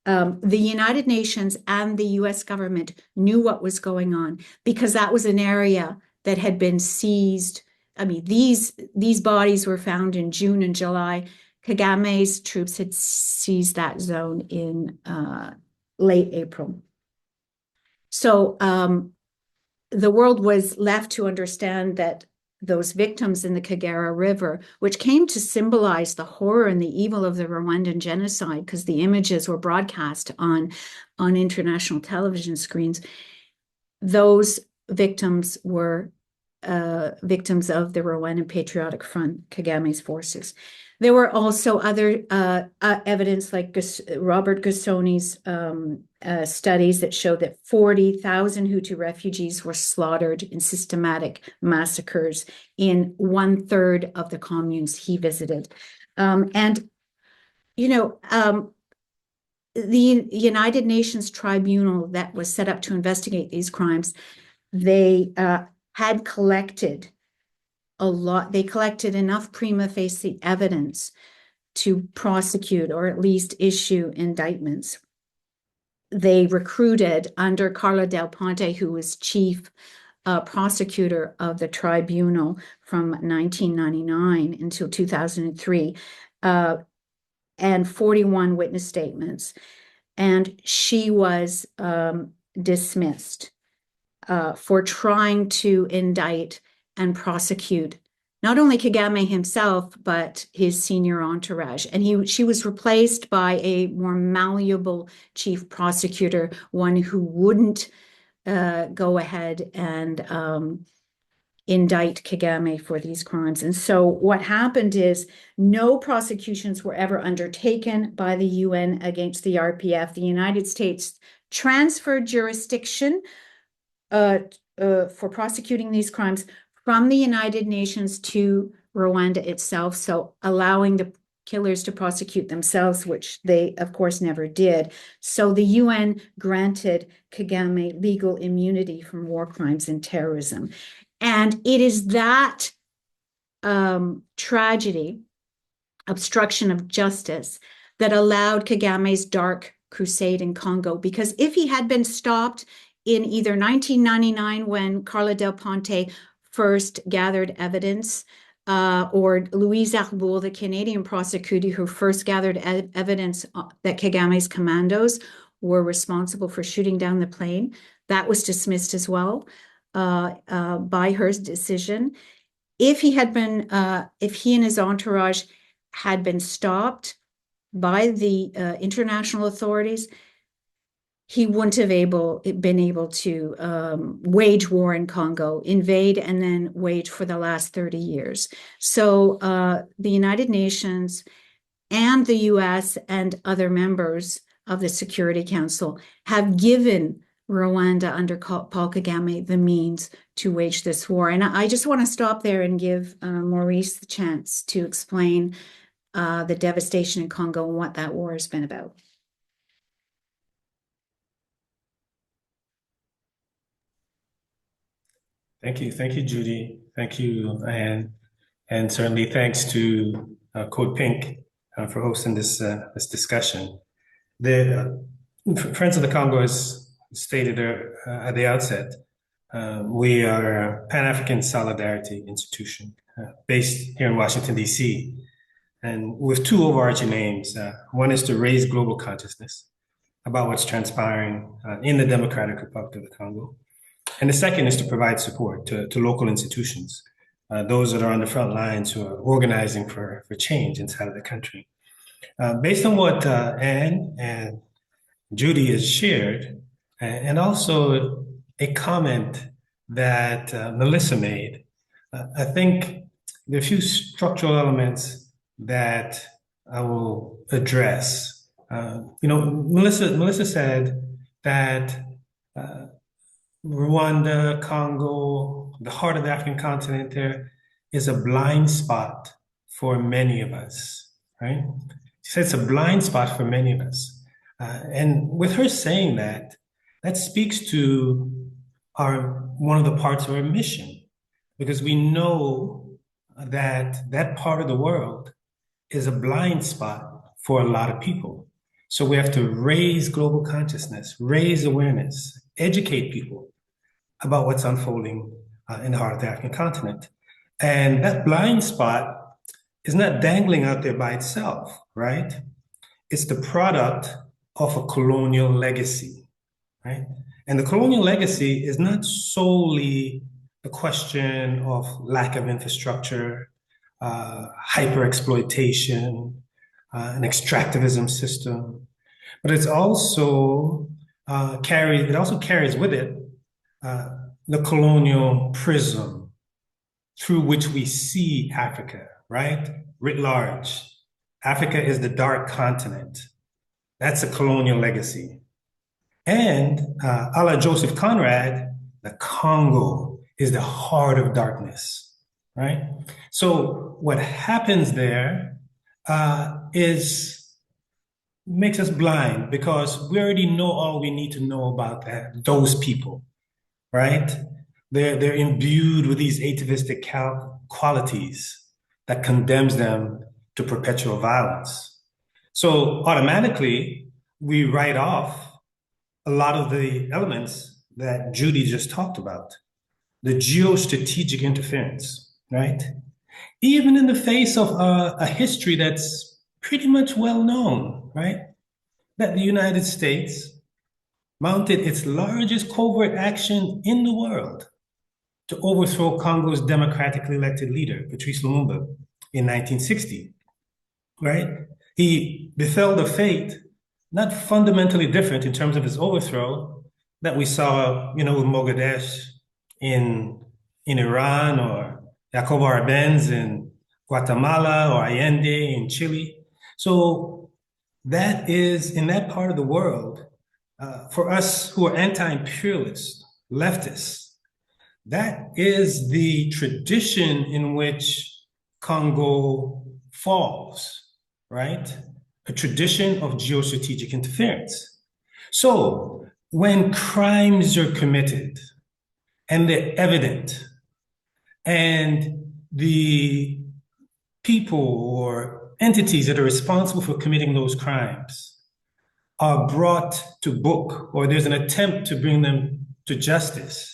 the United Nations and the US government knew what was going on, because that was an area that had been seized. I mean, these bodies were found in June and July. Kagame's troops had seized that zone in late April. So the world was left to understand that those victims in the Kagera River, which came to symbolize the horror and the evil of the Rwandan genocide, because the images were broadcast on international television screens, those victims were victims of the Rwandan Patriotic Front, Kagame's forces. There were also other evidence, like Robert Gassoni's studies that showed that 40,000 Hutu refugees were slaughtered in systematic massacres in 1/3 of the communes he visited. And, you know, the United Nations tribunal that was set up to investigate these crimes, they had collected a lot. They collected enough prima facie evidence to prosecute or at least issue indictments. They recruited, under Carla Del Ponte, who was chief prosecutor of the tribunal from 1999 until 2003, and 41 witness statements. And she was dismissed for trying to indict and prosecute not only Kagame himself, but his senior entourage. And she was replaced by a more malleable chief prosecutor, one who wouldn't go ahead and indict Kagame for these crimes. And so what happened is no prosecutions were ever undertaken by the UN against the RPF. The United States transferred jurisdiction for prosecuting these crimes from the United Nations to Rwanda itself, so allowing the killers to prosecute themselves, which they, of course, never did. So the UN granted Kagame legal immunity from war crimes and terrorism. And it is that tragedy, obstruction of justice, that allowed Kagame's dark crusade in Congo. Because if he had been stopped in either 1999, when Carla Del Ponte first gathered evidence, or Louise Arbour, the Canadian prosecutor who first gathered evidence that Kagame's commandos were responsible for shooting down the plane, that was dismissed as well by her decision. If he and his entourage had been stopped by the international authorities, he wouldn't have been able to wage war in Congo, invade, and then wage for the last 30 years. So the United Nations and the US and other members of the Security Council have given Rwanda under Paul Kagame the means to wage this war. And I just want to stop there and give Maurice the chance to explain the devastation in Congo and what that war has been about. Thank you, Judy. Thank you, Anne, and certainly thanks to Code Pink for hosting this discussion. The Friends of the Congo, as stated at the outset, we are a Pan-African solidarity institution based here in Washington, D.C., and with two overarching aims. One is to raise global consciousness about what's transpiring in the Democratic Republic of the Congo. And the second is to provide support to local institutions, those that are on the front lines who are organizing for change inside of the country. Based on what Anne and Judy has shared, and also a comment that Melissa made, I think there are a few structural elements that I will address. Melissa said that Rwanda, Congo, the heart of the African continent there is a blind spot for many of us, right? She said it's a blind spot for many of us. And with her saying that, that speaks to one of the parts of our mission, because we know that that part of the world is a blind spot for a lot of people. So we have to raise global consciousness, raise awareness, educate people about what's unfolding in the heart of the African continent. And that blind spot is not dangling out there by itself, right? It's the product of a colonial legacy, right? And the colonial legacy is not solely a question of lack of infrastructure, hyper-exploitation, an extractivism system, but it also carries with it the colonial prism through which we see Africa, right? Writ large. Africa is the dark continent. That's a colonial legacy. And a la Joseph Conrad, the Congo is the heart of darkness, right? So what happens there makes us blind, because we already know all we need to know about those people, right? They're imbued with these atavistic qualities that condemns them to perpetual violence. So automatically, we write off a lot of the elements that Judy just talked about, the geostrategic interference, right? Even in the face of a history that's pretty much well known, right? That the United States mounted its largest covert action in the world to overthrow Congo's democratically elected leader, Patrice Lumumba, in 1960, right? He befell the fate, not fundamentally different in terms of his overthrow, that we saw, with Mogadishu in Iran, or Jacob Arbenz in Guatemala, or Allende in Chile. So that is, in that part of the world, for us who are anti-imperialist, leftists, that is the tradition in which Congo falls, right? A tradition of geostrategic interference. So when crimes are committed and they're evident, and the people or entities that are responsible for committing those crimes are brought to book, or there's an attempt to bring them to justice,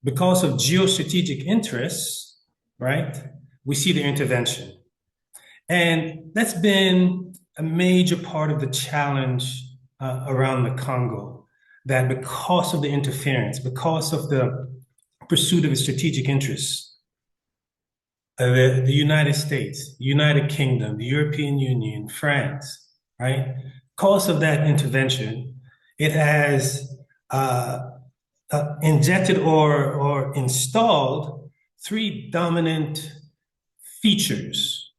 because of geostrategic interests, right, we see the intervention. And that's been a major part of the challenge around the Congo, that because of the interference, because of the pursuit of its strategic interests, the United States, United Kingdom, the European Union, France, right, because of that intervention, it has injected or installed three dominant features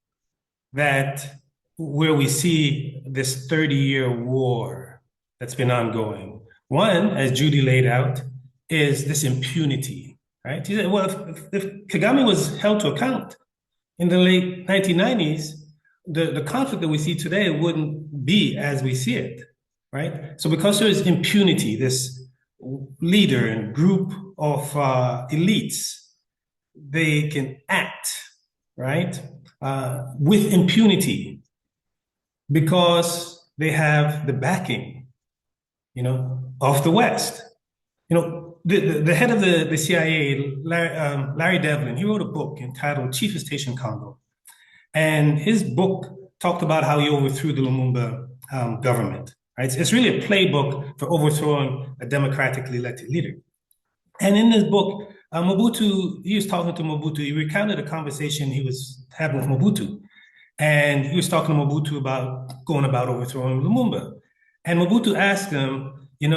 that where we see this 30-year war that's been ongoing. One, as Judy laid out, is this impunity, right? She said, well, if Kagame was held to account in the late 1990s, the conflict that we see today wouldn't be as we see it, right? So because there is impunity, this leader and group of elites, they can act, right, with impunity because they have the backing, of the West. The head of the CIA, Larry Devlin, he wrote a book entitled Chief of Station Congo. And his book talked about how he overthrew the Lumumba government. Right? It's really a playbook for overthrowing a democratically elected leader. And in this book, Mobutu, he was talking to Mobutu. He recounted a conversation he was having with Mobutu. And he was talking to Mobutu about going about overthrowing Lumumba. And Mobutu asked him, do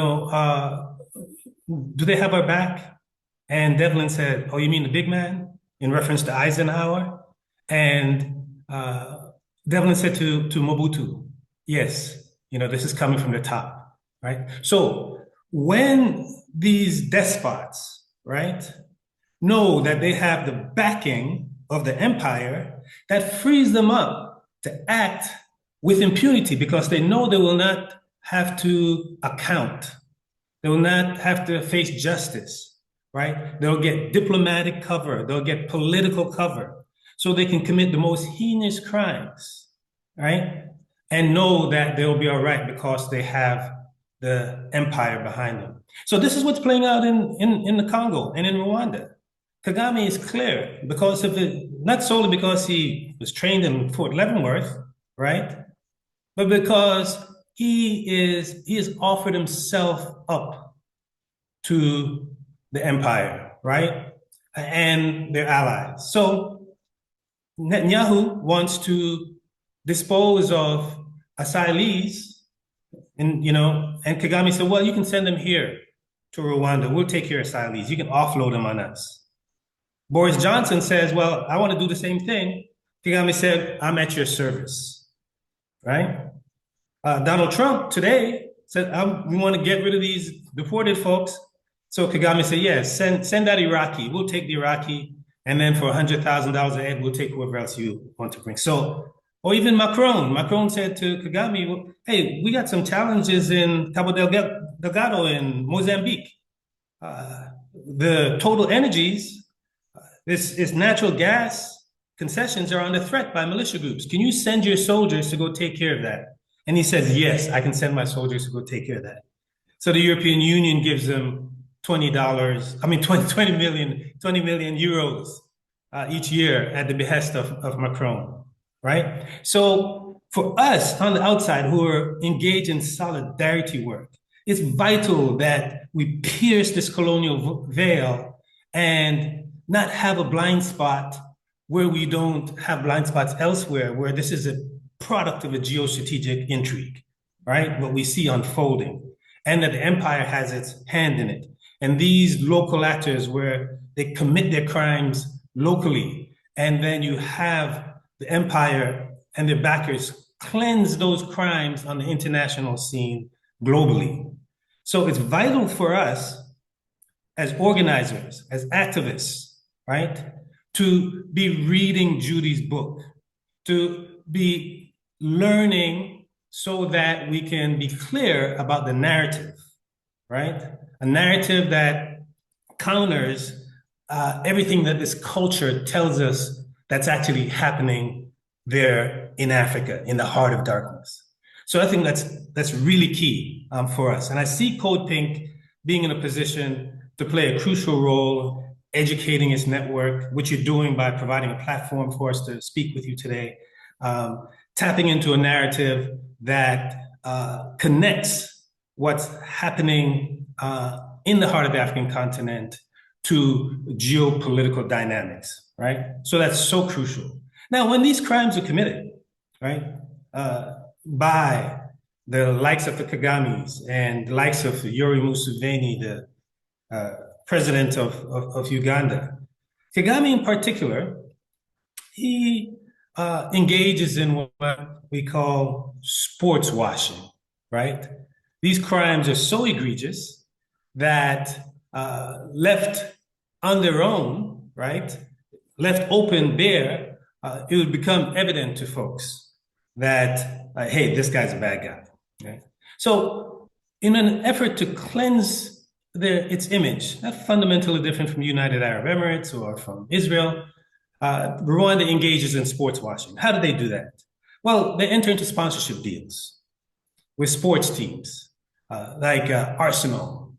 they have our back? And Devlin said, oh, you mean the big man? In reference to Eisenhower. And Devlin said to Mobutu, yes, this is coming from the top, right? So when these despots, right, know that they have the backing of the empire, that frees them up to act with impunity because they know they will not have to account. They will not have to face justice, right? They'll get diplomatic cover. They'll get political cover so they can commit the most heinous crimes, right? And know that they'll be all right because they have the empire behind them. So this is what's playing out in the Congo and in Rwanda. Kagame is clear because of it, not solely because he was trained in Fort Leavenworth, right? But because he has offered himself up to the empire, right? And their allies. So Netanyahu wants to dispose of asylees, and Kagame said, well, you can send them here to Rwanda. We'll take care of asylees. You can offload them on us. Boris Johnson says, well, I want to do the same thing. Kagame said, I'm at your service, right? Donald Trump today said, we want to get rid of these deported folks. So Kagame said, yes, send that Iraqi. We'll take the Iraqi. And then for $100,000 a head, we'll take whoever else you want to bring. So, or even Macron. Macron said to Kagame, well, hey, we got some challenges in Cabo Delgado in Mozambique. The total energies, this natural gas concessions are under threat by militia groups. Can you send your soldiers to go take care of that? And he says, yes, I can send my soldiers to go take care of that. So the European Union gives them $20 million euros each year at the behest of Macron, right? So for us on the outside who are engaged in solidarity work, it's vital that we pierce this colonial veil and not have a blind spot where we don't have blind spots elsewhere, where this is a product of a geostrategic intrigue, right? What we see unfolding, and that the empire has its hand in it. And these local actors where they commit their crimes locally, and then you have the empire and their backers cleanse those crimes on the international scene globally. So it's vital for us as organizers, as activists, right, to be reading Judy's book, to be learning so that we can be clear about the narrative, right? A narrative that counters everything that this culture tells us that's actually happening there in Africa, in the heart of darkness. So I think that's really key for us. And I see Code Pink being in a position to play a crucial role educating its network, which you're doing by providing a platform for us to speak with you today, tapping into a narrative that connects what's happening in the heart of the African continent to geopolitical dynamics, right? So that's so crucial. Now, when these crimes are committed, right, by the likes of the Kagames and the likes of Yoweri Museveni, the president of Uganda, Kagame in particular, he engages in what we call sports washing, right? These crimes are so egregious that left on their own, right, left open bare, it would become evident to folks that, hey, this guy's a bad guy, right? So in an effort to cleanse its image, not fundamentally different from the United Arab Emirates or from Israel, Rwanda engages in sports washing. How do they do that? Well, they enter into sponsorship deals with sports teams like Arsenal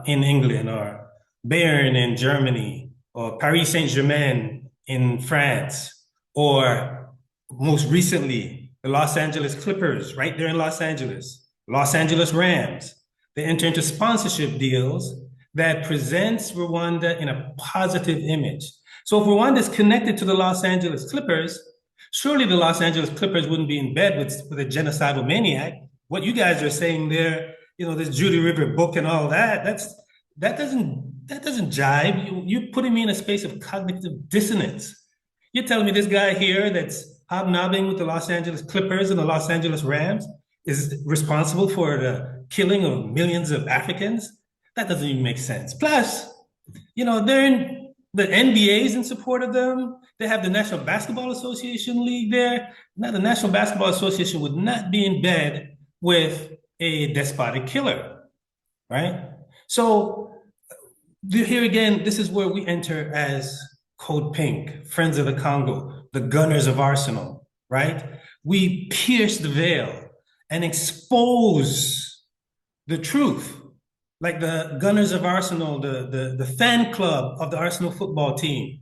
in England, or Bayern in Germany, or Paris Saint-Germain in France, or most recently, the Los Angeles Clippers right there in Los Angeles Rams. They enter into sponsorship deals that presents Rwanda in a positive image. So if Rwanda is connected to the Los Angeles Clippers, surely the Los Angeles Clippers wouldn't be in bed with a genocidal maniac. What you guys are saying there, this Judy River book and all that, that doesn't jive. You're putting me in a space of cognitive dissonance. You're telling me this guy here that's hobnobbing with the Los Angeles Clippers and the Los Angeles Rams is responsible for the killing of millions of Africans? That doesn't even make sense. Plus, they're in the NBA's in support of them. They have the National Basketball Association league there. Now, the National Basketball Association would not be in bed with a despotic killer, right? So here again, this is where we enter as Code Pink, Friends of the Congo, the Gunners of Arsenal, right? We pierce the veil and expose the truth. Like the Gunners of Arsenal, the fan club of the Arsenal football team,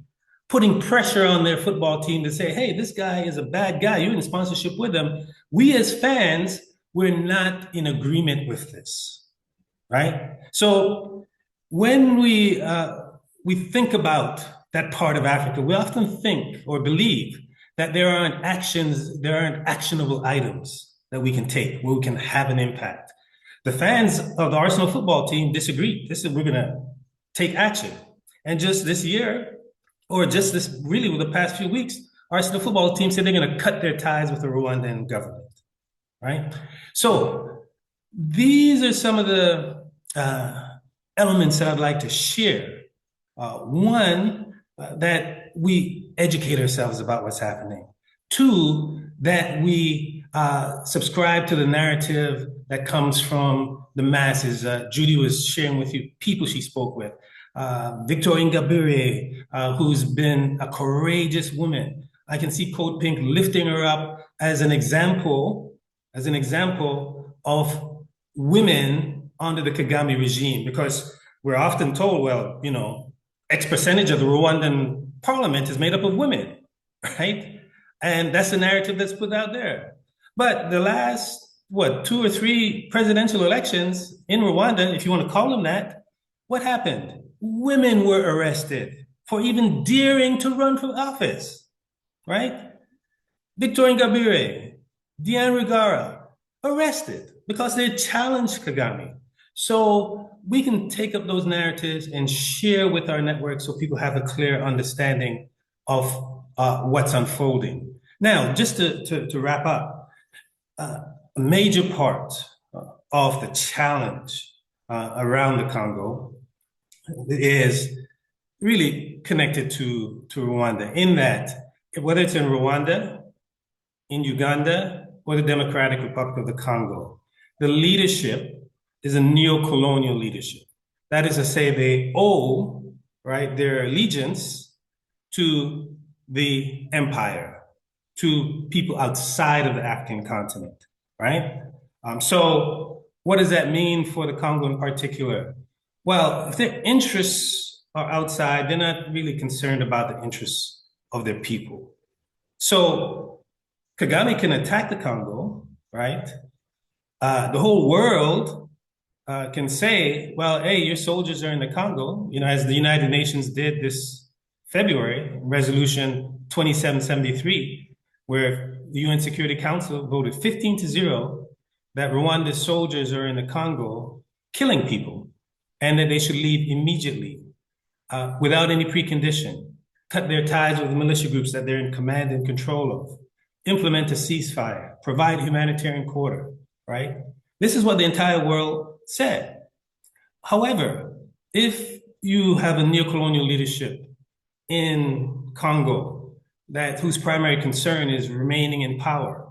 putting pressure on their football team to say, hey, this guy is a bad guy. You're in sponsorship with them. We as fans, we're not in agreement with this, right? So when we think about that part of Africa, we often think or believe that there aren't actionable items that we can take, where we can have an impact. The fans of the Arsenal football team disagree. We're going to take action. And just this year, or just with the past few weeks, Arsenal football team said they're going to cut their ties with the Rwandan government, right? So these are some of the elements that I'd like to share. One, that we educate ourselves about what's happening. Two, that we subscribe to the narrative that comes from the masses. Judy was sharing with you people she spoke with. Victoire Ingabire, who's been a courageous woman. I can see Code Pink lifting her up as an example of women under the Kagame regime, because we're often told, well, X percentage of the Rwandan parliament is made up of women, right? And that's the narrative that's put out there. But the last, 2 or 3 presidential elections in Rwanda, if you want to call them that, what happened? women were arrested for even daring to run for office, right? Victoire Ingabire, Diane Rwigara, arrested because they challenged Kagame. So we can take up those narratives and share with our network so people have a clear understanding of what's unfolding. Now, just to wrap up, a major part of the challenge around the Congo is really connected to Rwanda, in that whether it's in Rwanda, in Uganda, or the Democratic Republic of the Congo, the leadership is a neo-colonial leadership. That is to say, they owe, right, their allegiance to the empire, to people outside of the African continent, right? So what does that mean for the Congo in particular? Well, if their interests are outside, they're not really concerned about the interests of their people. So Kagame can attack the Congo, right? The whole world can say, well, hey, your soldiers are in the Congo, as the United Nations did this February, Resolution 2773, where the UN Security Council voted 15-0 that Rwanda's soldiers are in the Congo killing people and that they should leave immediately without any precondition, cut their ties with the militia groups that they're in command and control of, implement a ceasefire, provide humanitarian quarter, right? This is what the entire world said. However, if you have a neocolonial leadership in Congo whose primary concern is remaining in power,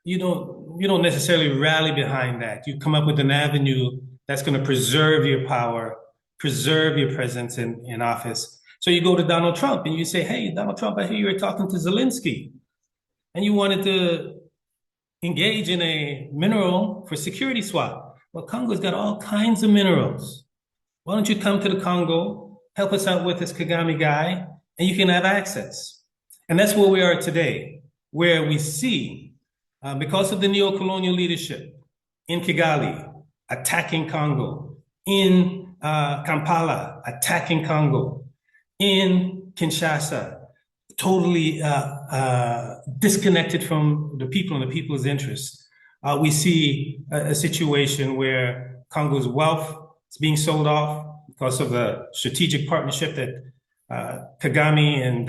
you don't necessarily rally behind that. You come up with an avenue that's going to preserve your power, preserve your presence in office. So you go to Donald Trump and you say, hey, Donald Trump, I hear you were talking to Zelensky and you wanted to engage in a mineral for security swap. Well, Congo's got all kinds of minerals. Why don't you come to the Congo, help us out with this Kagame guy, and you can have access. And that's where we are today, where we see, because of the neo-colonial leadership in Kigali, attacking Congo, in Kampala, attacking Congo, in Kinshasa, totally disconnected from the people and the people's interests. We see a situation where Congo's wealth is being sold off because of a strategic partnership that Kagame and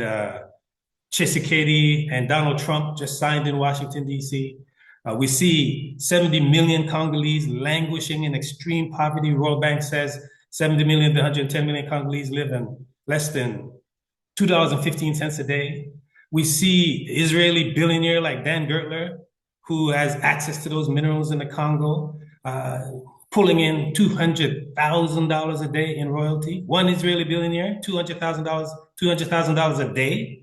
Tshisekedi and Donald Trump just signed in Washington, D.C. We see 70 million Congolese languishing in extreme poverty. World Bank says 70 million to 110 million Congolese live in less than $2.15 a day. We see Israeli billionaire like Dan Gertler, who has access to those minerals in the Congo, pulling in $200,000 a day in royalty. One Israeli billionaire, $200,000 a day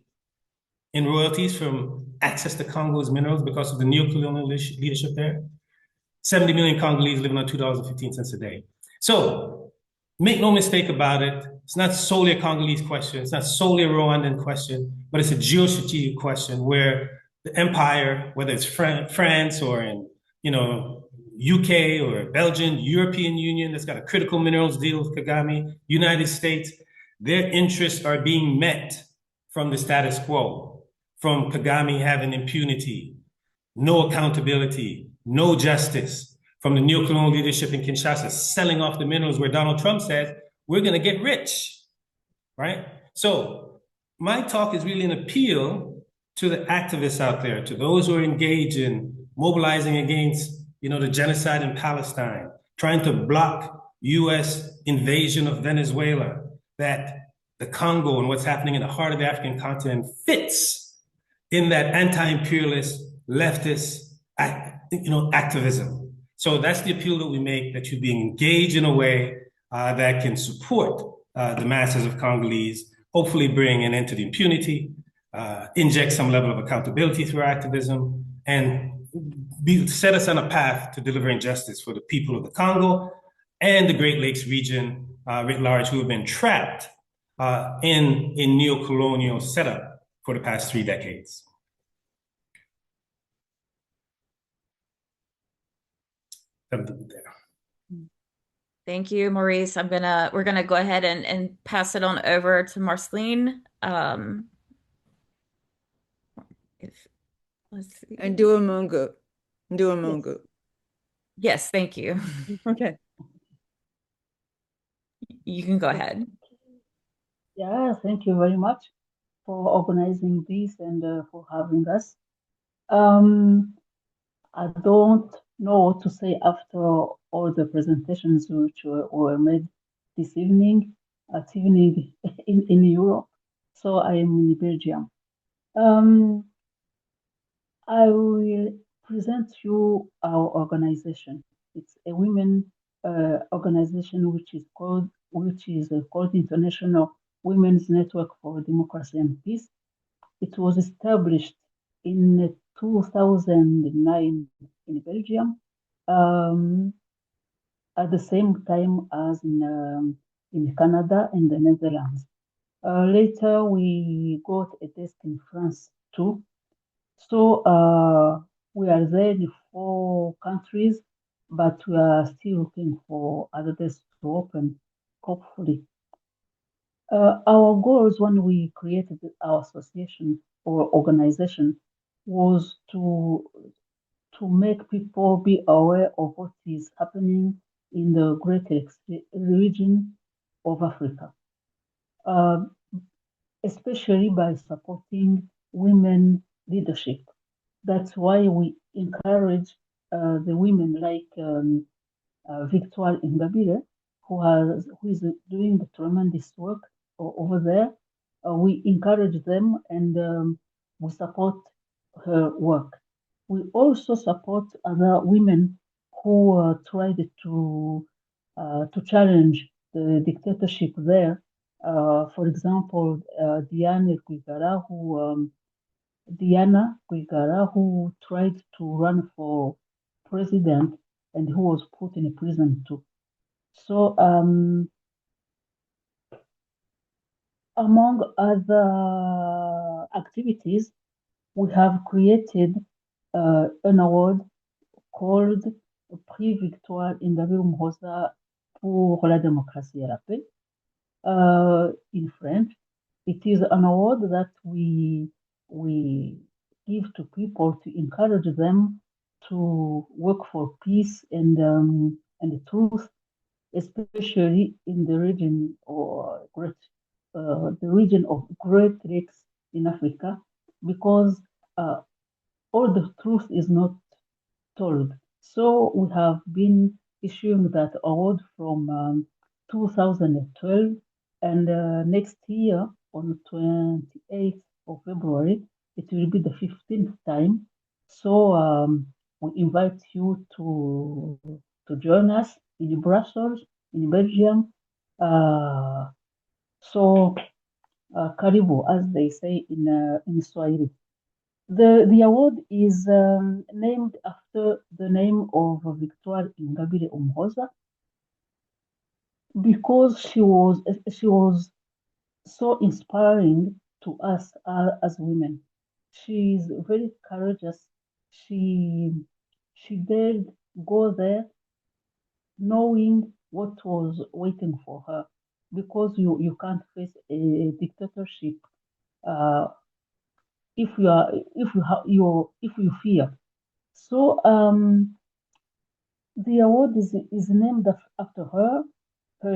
in royalties from access to Congo's minerals because of the neo-colonial leadership there. 70 million Congolese living on $2.15 a day. So make no mistake about it. It's not solely a Congolese question. It's not solely a Rwandan question, but it's a geostrategic question where the empire, whether it's France or in, UK or Belgian, European Union that's got a critical minerals deal with Kagame, United States, their interests are being met from the status quo, from Kagame having impunity, no accountability, no justice, from the neocolonial leadership in Kinshasa selling off the minerals where Donald Trump says, we're going to get rich, right? So my talk is really an appeal to the activists out there, to those who are engaged in mobilizing against, the genocide in Palestine, trying to block US invasion of Venezuela, that the Congo and what's happening in the heart of the African continent fits in that anti-imperialist, leftist, activism. So that's the appeal that we make, that you be engaged in a way that can support the masses of Congolese, hopefully bring an end to the impunity, inject some level of accountability through activism, and set us on a path to delivering justice for the people of the Congo and the Great Lakes region writ large, who have been trapped in a neo-colonial setup for the past 3 decades. Thank Thank you, Maurice. We're gonna go ahead and pass it on over to Marceline. If let's And see. Duomungu. Yes. Duomungu. Yes, thank you. Okay. You can go ahead. Yeah, thank you very much for organizing this and for having us. I don't know what to say after all the presentations which were made this evening, at evening in Europe. So I am in Belgium. Um, I will present you our organization. It's a women organization which is called International Women's Network for Democracy and Peace. It was established in 2009 in Belgium, um, at the same time as in Canada and the Netherlands. Later, we got a desk in France too. So we are there in 4 countries, but we are still looking for other desks to open, hopefully. Our goals when we created our association or organization was to make people be aware of what is happening in the region of Africa, uh, especially by supporting women leadership. That's why we encourage the women like Victoire Ingabire, who is doing tremendous work over there. We encourage them and we support her work. We also support other women who tried to challenge the dictatorship there. For example, Diana Guigara, who tried to run for president and who was put in prison too. So, among other activities, we have created an award called Prix Victoire Ingabire Umuhoza pour la démocratie et la paix in French. It is an award that we give to people to encourage them to work for peace and the truth, especially in the region or the region of Great Lakes in Africa, because all the truth is not told. So we have been issuing that award from 2012, and next year on the 28th of February, it will be the 15th time. So we invite you to join us in Brussels, in Belgium. So karibu, as they say in Swahili. The award is named after the name of Victoire Ingabire Umuhoza because she was so inspiring to us as women. She is very courageous. She she dared go there knowing what was waiting for her because you can't face a dictatorship uh, if you fear. So the award is named after her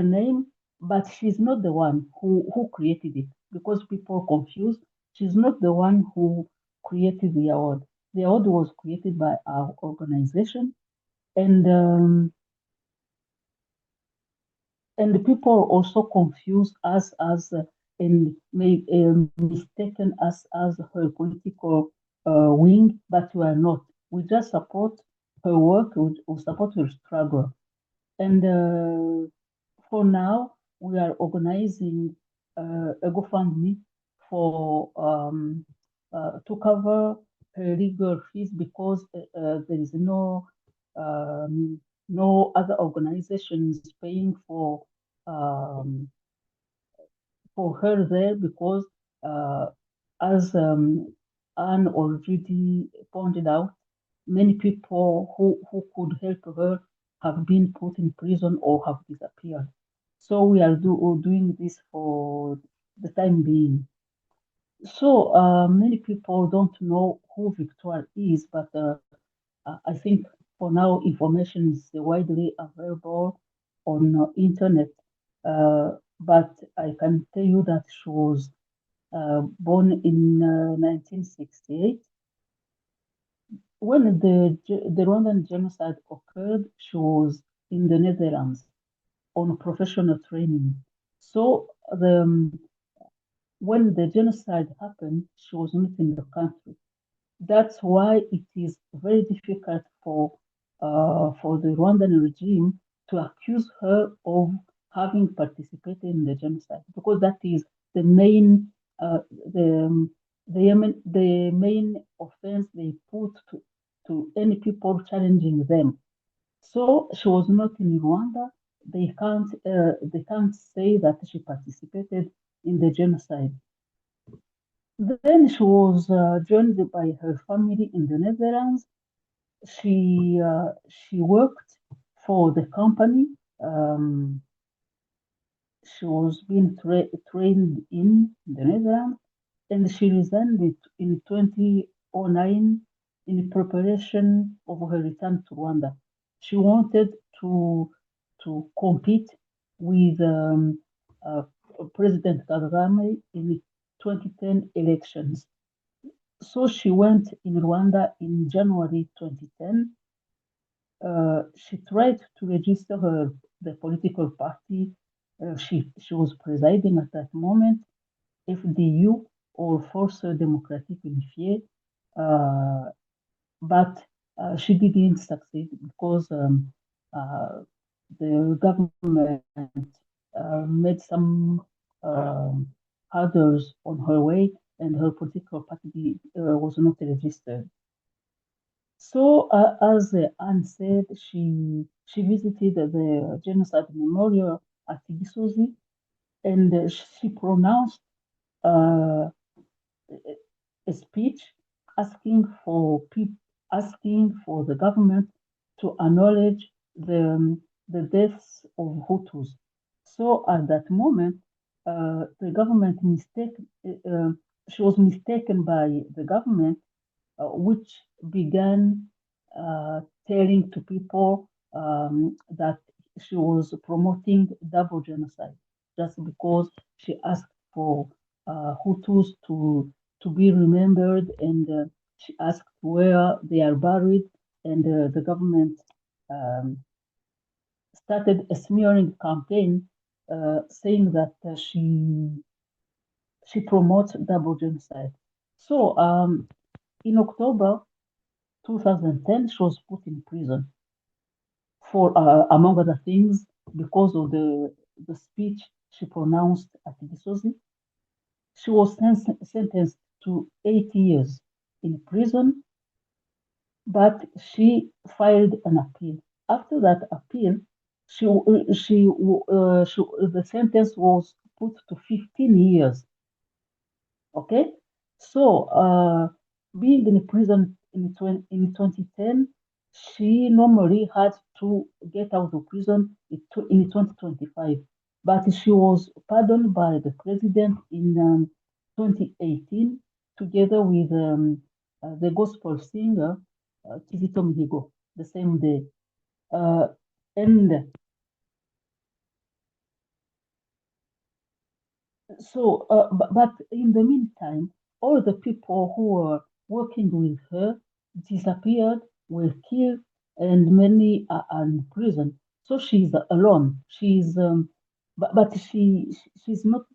name, but she's not the one who created it because people confuse. She's not the one who created the award. The award was created by our organization, and and the people also confuse us as and may mistaken us as her political wing, but we are not. We just support her work. We support her struggle, and for now we are organizing a GoFundMe for to cover her legal fees because there is no other organizations paying um, for her there because as Anne already pointed out, many people who could help her have been put in prison or have disappeared. So we are doing this for the time being. So many people don't know who Victoire is, but I think for now information is widely available on internet. But I can tell you that she was born in 1968. When the Rwandan genocide occurred, she was in the Netherlands on professional training. So when the genocide happened, she was not in the country. That's why it is very difficult for the Rwandan regime to accuse her of having participated in the genocide, because that is the main the the main offense they put to any people challenging them. So she was not in Rwanda. They can't say that she participated in the genocide. Then she was joined by her family in the Netherlands. She worked for the company. She was being trained in the Netherlands, and she resigned in 2009 in preparation of her return to Rwanda. She wanted to compete with uh, President Kagame in the 2010 elections. So she went in Rwanda in January 2010. She tried to register the political party she was presiding at that moment, FDU, or Force Democratique Unifiée, but she didn't succeed because the government made some hurdles on her way, and her political party was not registered. So, as Anne said, she visited the genocide memorial at Gisozi, and she pronounced uh, a speech asking for the government to acknowledge the deaths of Hutus. So at that moment, the government she was mistaken by the government, which began telling to people that she was promoting double genocide just because she asked for Hutus to be remembered, and she asked where they are buried, and the government um, started a smearing campaign saying that she promotes double genocide. So in October 2010, she was put in prison for, among other things, because of the speech she pronounced at Gisozi. She was sentenced to 8 years in prison, but she filed an appeal. After that appeal, the sentence was put to 15 years. Okay, so being in prison in 2010, she normally had to get out of prison in 2025, but she was pardoned by the president in 2018, together with the gospel singer Kizito Mihigo, the same day. And so, but in the meantime, all the people who were working with her disappeared, were killed, and many are in prison. So she's alone. She's not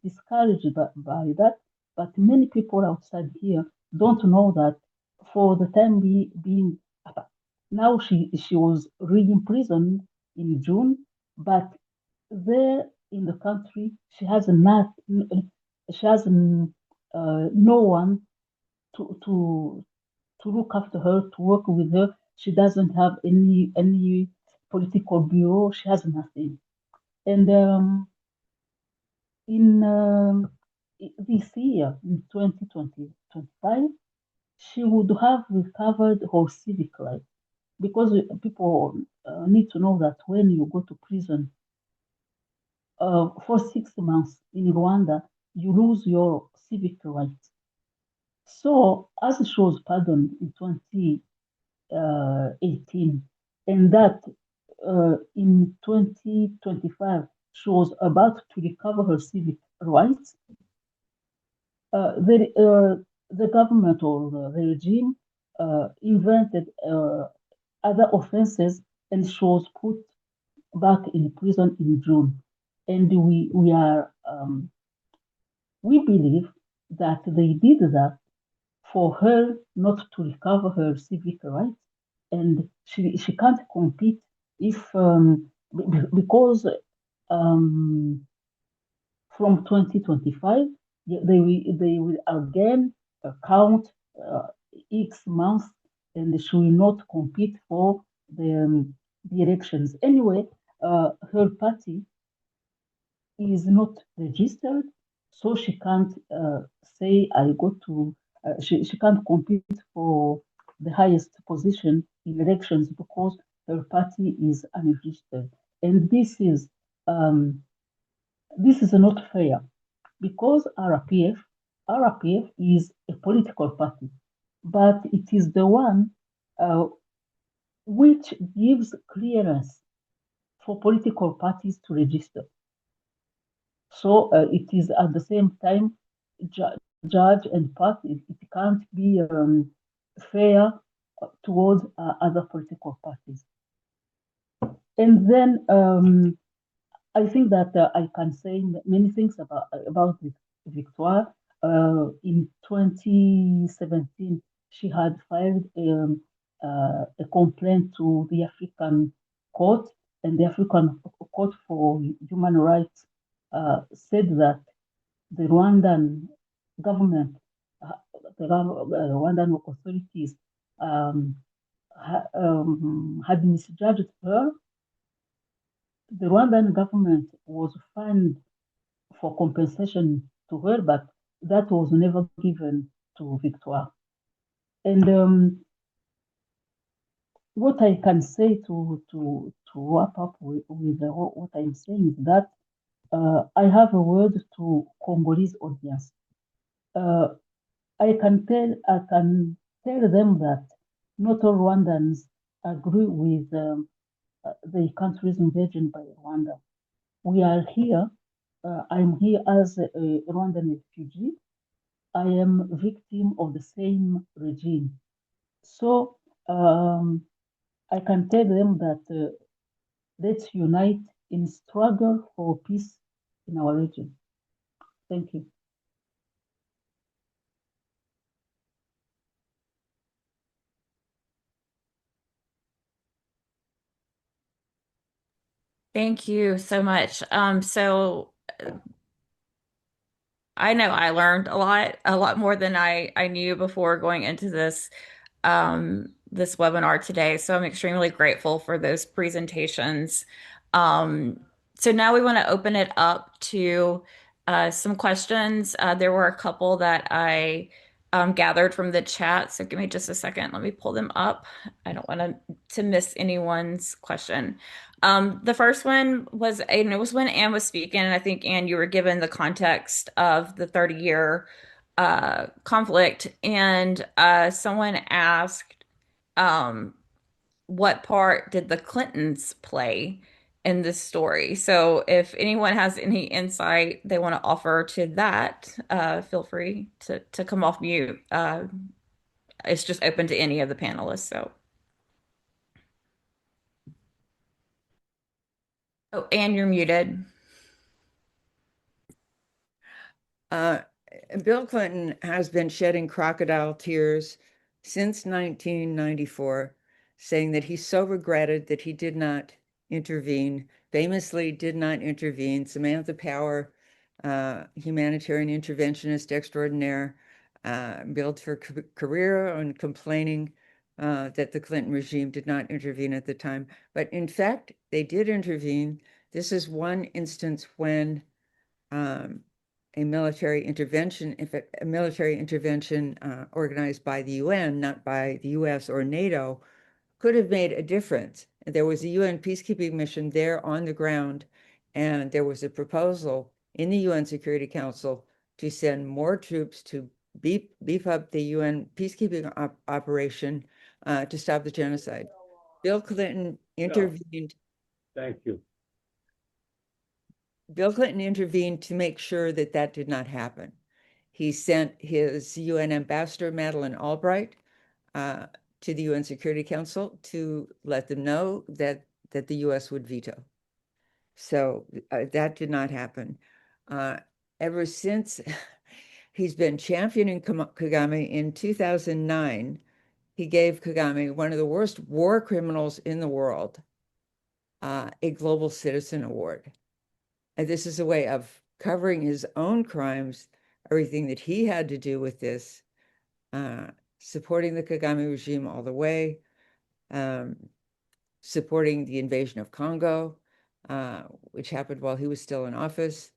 discouraged by that. But many people outside here don't know that for the time being, now she was re-imprisoned in June, but there in the country, she has no one to look after her, to work with her. She doesn't have any political bureau. She has nothing. And in this year, in 2025, she would have recovered her civic rights, because people need to know that when you go to prison for 6 months in Rwanda, you lose your civic rights. So, as she was pardoned in 2018, and that in 2025, she was about to recover her civic rights, the government or the regime invented other offenses, and she was put back in prison in June. And we believe that they did that for her not to recover her civic rights, and she can't compete if because from 2025 they will again count X months, and she will not compete for the elections. Anyway, her party is not registered, so she can't say I go to. She can't compete for the highest position in elections because her party is unregistered, and this is not fair because RPF is a political party, but it is the one which gives clearance for political parties to register. So it is at the same time judge and party. It can't be fair towards other political parties. And then I think that I can say many things about Victoire. In 2017, she had filed a complaint to the African Court, and the African Court for Human Rights said that the Rwandan government, the Rwandan authorities, had misjudged her. The Rwandan government was fined for compensation to her, but that was never given to Victoire. And what I can say to wrap up with what I'm saying is that I have a word to Congolese audience. I can tell them that not all Rwandans agree with the country's invasion by Rwanda. We are here. I'm here as a Rwandan refugee. I am victim of the same regime. So I can tell them that let's unite in struggle for peace in our region. Thank you. Thank you so much. So I know I learned a lot more than I knew before going into this webinar today. So I'm extremely grateful for those presentations. So now we want to open it up to some questions. There were a couple that I gathered from the chat. So give me just a second. Let me pull them up. I don't want to miss anyone's question. The first one was, and it was when Anne was speaking, and I think, Anne, you were given the context of the 30-year conflict, and someone asked, what part did the Clintons play in this story? So if anyone has any insight they want to offer to that, feel free to come off mute. It's just open to any of the panelists. So, oh, Anne, you're muted. Bill Clinton has been shedding crocodile tears since 1994, saying that he so regretted that he did not intervene, famously did not intervene. Samantha Power, humanitarian interventionist extraordinaire, built her career on complaining that the Clinton regime did not intervene at the time. But in fact, they did intervene. This is one instance when a military intervention, if a military intervention organized by the UN, not by the US or NATO, could have made a difference. There was a UN peacekeeping mission there on the ground, and there was a proposal in the UN Security Council to send more troops to beef up the UN peacekeeping operation to stop the genocide. Bill Clinton intervened. Thank you. Bill Clinton intervened to make sure that that did not happen. He sent his UN ambassador, Madeleine Albright, to the UN Security Council to let them know that the US would veto. So that did not happen. Ever since, he's been championing Kagame. In 2009, he gave Kagame, one of the worst war criminals in the world, a Global Citizen Award. And this is a way of covering his own crimes, everything that he had to do with this, supporting the Kagame regime all the way, supporting the invasion of Congo, which happened while he was still in office.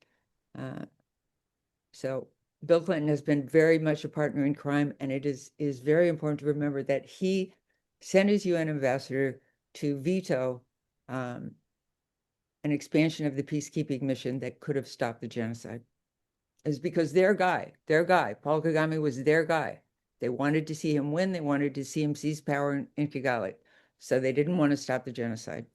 So Bill Clinton has been very much a partner in crime, and it is very important to remember that he sent his UN ambassador to veto an expansion of the peacekeeping mission that could have stopped the genocide. Is because their guy, Paul Kagame was their guy. They wanted to see him win. They wanted to see him seize power in Kigali. So they didn't want to stop the genocide.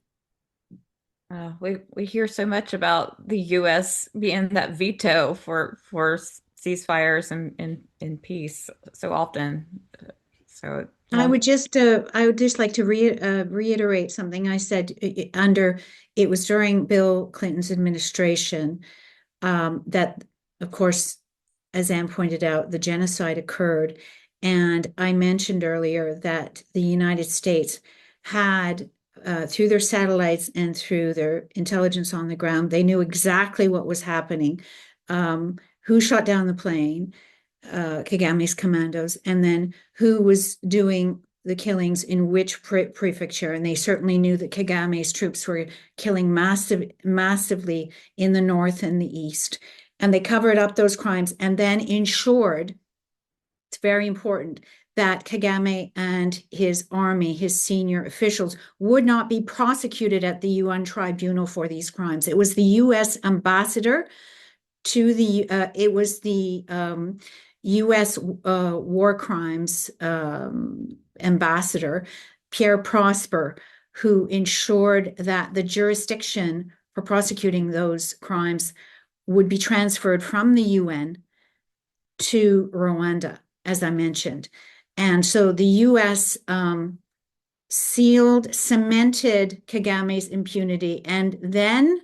We hear so much about the U.S. being that veto for ceasefires and peace so often. So I would just like to reiterate something I said it was during Bill Clinton's administration that, of course, as Anne pointed out, the genocide occurred. And I mentioned earlier that the United States had, through their satellites and through their intelligence on the ground, they knew exactly what was happening, who shot down the plane, Kagame's commandos, and then who was doing the killings in which prefecture. And they certainly knew that Kagame's troops were killing massively in the north and the east. And they covered up those crimes and then ensured, it's very important, that Kagame and his army, his senior officials, would not be prosecuted at the UN tribunal for these crimes. It was the US ambassador to it was the US war crimes ambassador, Pierre Prosper, who ensured that the jurisdiction for prosecuting those crimes would be transferred from the UN to Rwanda, as I mentioned. And so the US cemented Kagame's impunity, and then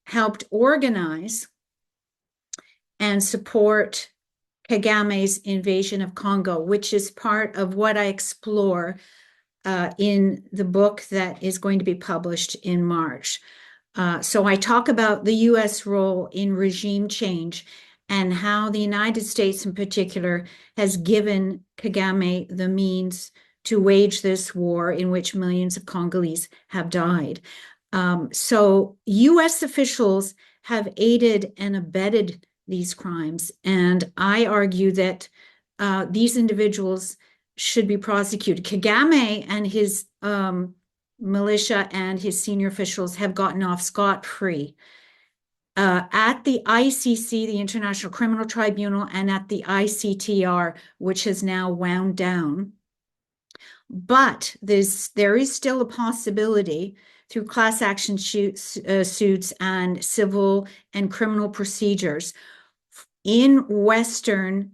helped organize and support Kagame's invasion of Congo, which is part of what I explore in the book that is going to be published in March. So I talk about the US role in regime change and how the United States in particular has given Kagame the means to wage this war in which millions of Congolese have died. So US officials have aided and abetted these crimes. And I argue that these individuals should be prosecuted. Kagame and his militia and his senior officials have gotten off scot-free. At the ICC, the International Criminal Tribunal, and at the ICTR, which has now wound down. But there is still a possibility through class action suits and civil and criminal procedures in Western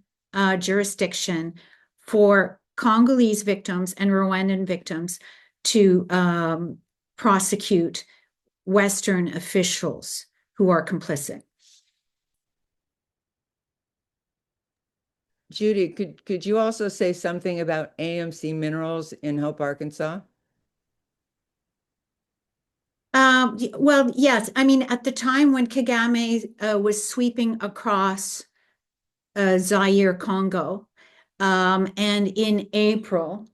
jurisdiction for Congolese victims and Rwandan victims to prosecute Western officials who are complicit. Judy, could you also say something about AMC Minerals in Hope, Arkansas? Well, yes. I mean, at the time when Kagame was sweeping across Zaire, Congo, and in April,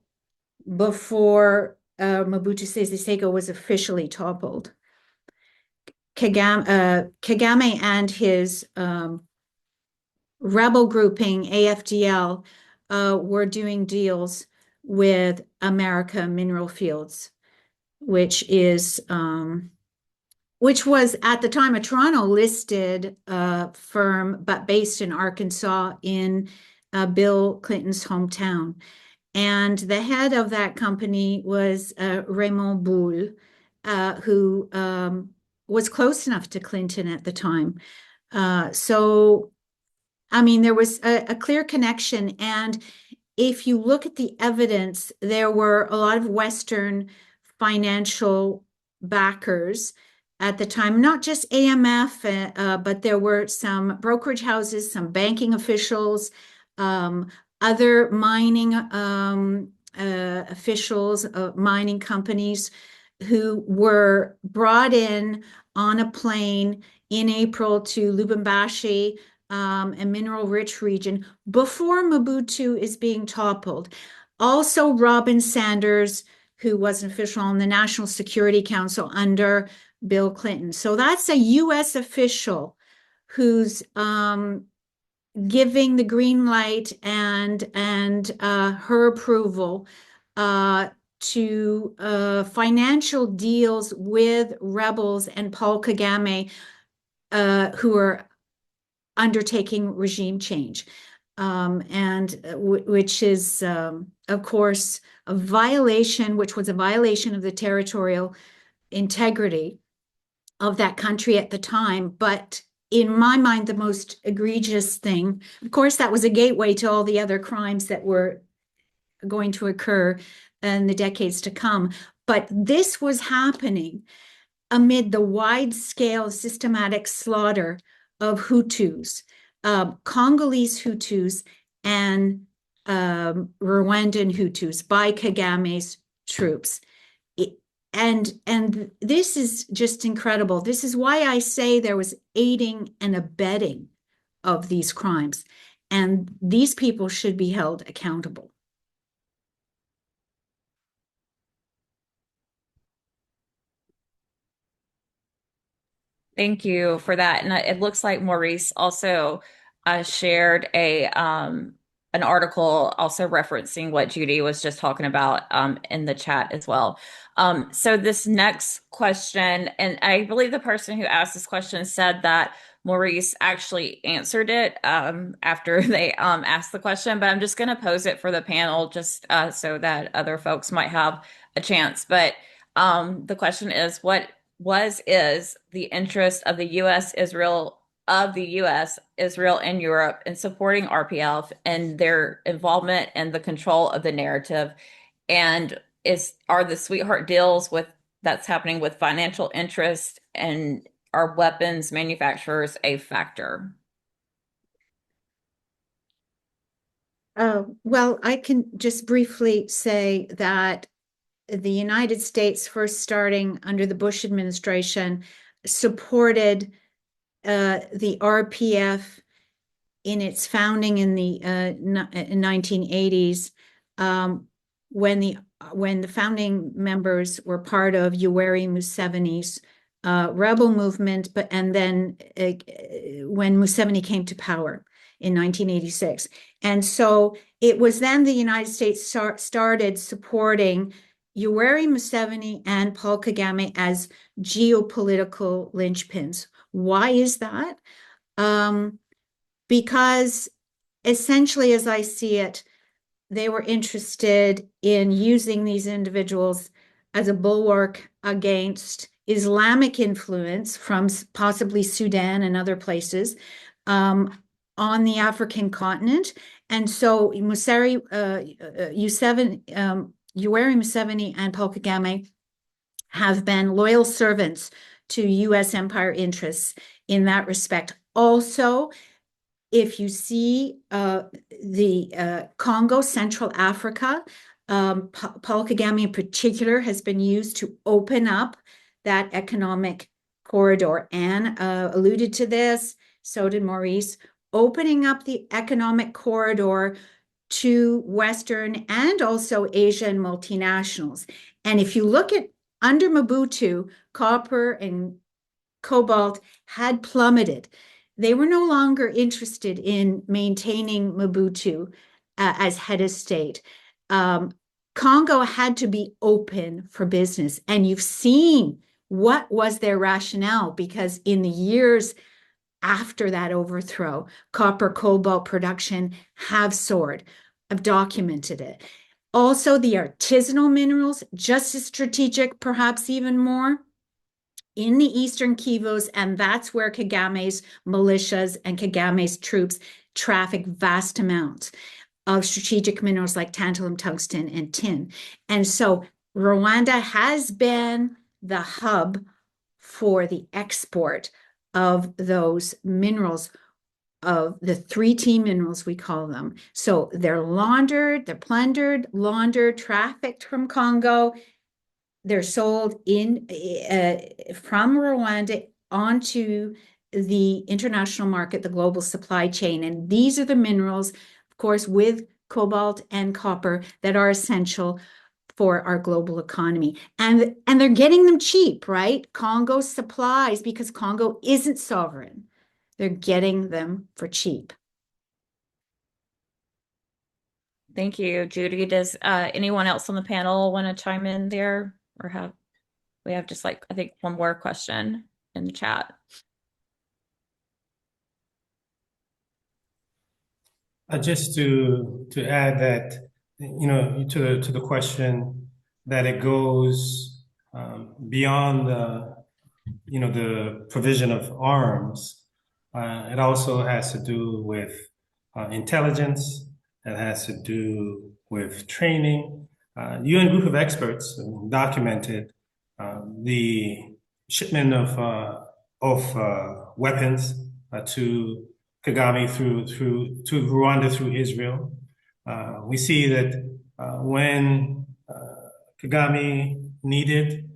before Mobutu Sese Seko was officially toppled, Kagame and his rebel grouping, AFDL, were doing deals with America Mineral Fields, which is which was at the time a Toronto listed firm, but based in Arkansas in Bill Clinton's hometown. And the head of that company was Raymond Boule, who was close enough to Clinton at the time. So, I mean, there was a clear connection. And if you look at the evidence, there were a lot of Western financial backers at the time, not just AMF, but there were some brokerage houses, some banking officials, other mining officials, mining companies who were brought in on a plane in April to Lubumbashi, a mineral-rich region, before Mobutu is being toppled. Also, Robin Sanders, who was an official on the National Security Council under Bill Clinton. So that's a U.S. official who's giving the green light and her approval to financial deals with rebels and Paul Kagame, who are undertaking regime change, which is, of course, a violation, which was a violation of the territorial integrity of that country at the time. But in my mind, the most egregious thing, of course, that was a gateway to all the other crimes that were going to occur in the decades to come. But this was happening amid the wide-scale systematic slaughter of Hutus, Congolese Hutus, and Rwandan Hutus by Kagame's troops. And this is just incredible. This is why I say there was aiding and abetting of these crimes, and these people should be held accountable. Thank you for that. And it looks like Maurice also shared an article also referencing what Judy was just talking about in the chat as well. So this next question, and I believe the person who asked this question said that Maurice actually answered it after they asked the question, but I'm just going to pose it for the panel just so that other folks might have a chance. But the question is, is the interest of the U.S. Israel and Europe in supporting RPF and their involvement and the control of the narrative, and are the sweetheart deals that's happening with financial interest and are weapons manufacturers a factor? Well, I can just briefly say that the United States, first starting under the Bush administration, supported the RPF in its founding in the 1980s, when the founding members were part of Yoweri Museveni's rebel movement, and then when Museveni came to power in 1986. And so it was then the United States started supporting Yoweri Museveni and Paul Kagame as geopolitical linchpins. Why is that? Because essentially, as I see it, they were interested in using these individuals as a bulwark against Islamic influence from possibly Sudan and other places on the African continent. And so Yoweri Museveni and Paul Kagame have been loyal servants to U.S. empire interests in that respect. Also, if you see the Congo, Central Africa, Paul Kagame in particular has been used to open up that economic corridor. Anne alluded to this, so did Maurice, opening up the economic corridor to Western and also Asian multinationals. And if you look at under Mobutu, copper and cobalt had plummeted. They were no longer interested in maintaining Mobutu as head of state. Congo had to be open for business. And you've seen what was their rationale, because in the years after that overthrow, copper, cobalt production have soared. I've documented it. Also, the artisanal minerals, just as strategic, perhaps even more, in the Eastern Kivus, and that's where Kagame's militias and Kagame's troops traffic vast amounts of strategic minerals like tantalum, tungsten, and tin. And so Rwanda has been the hub for the export of those minerals, of the 3T minerals, we call them. So they're laundered, they're plundered, laundered, trafficked from Congo. They're sold in from Rwanda onto the international market, the global supply chain. And these are the minerals, of course, with cobalt and copper, that are essential for our global economy. And they're getting them cheap, right? Congo supplies, because Congo isn't sovereign. They're getting them for cheap. Thank you, Judy. Does anyone else on the panel want to chime in there, or we have just like, I think, one more question in the chat. Just to add that, to the question, that it goes beyond the provision of arms. It also has to do with intelligence. It has to do with training. UN group of experts documented the shipment of weapons to Kagame to Rwanda through Israel. We see that when Kagame needed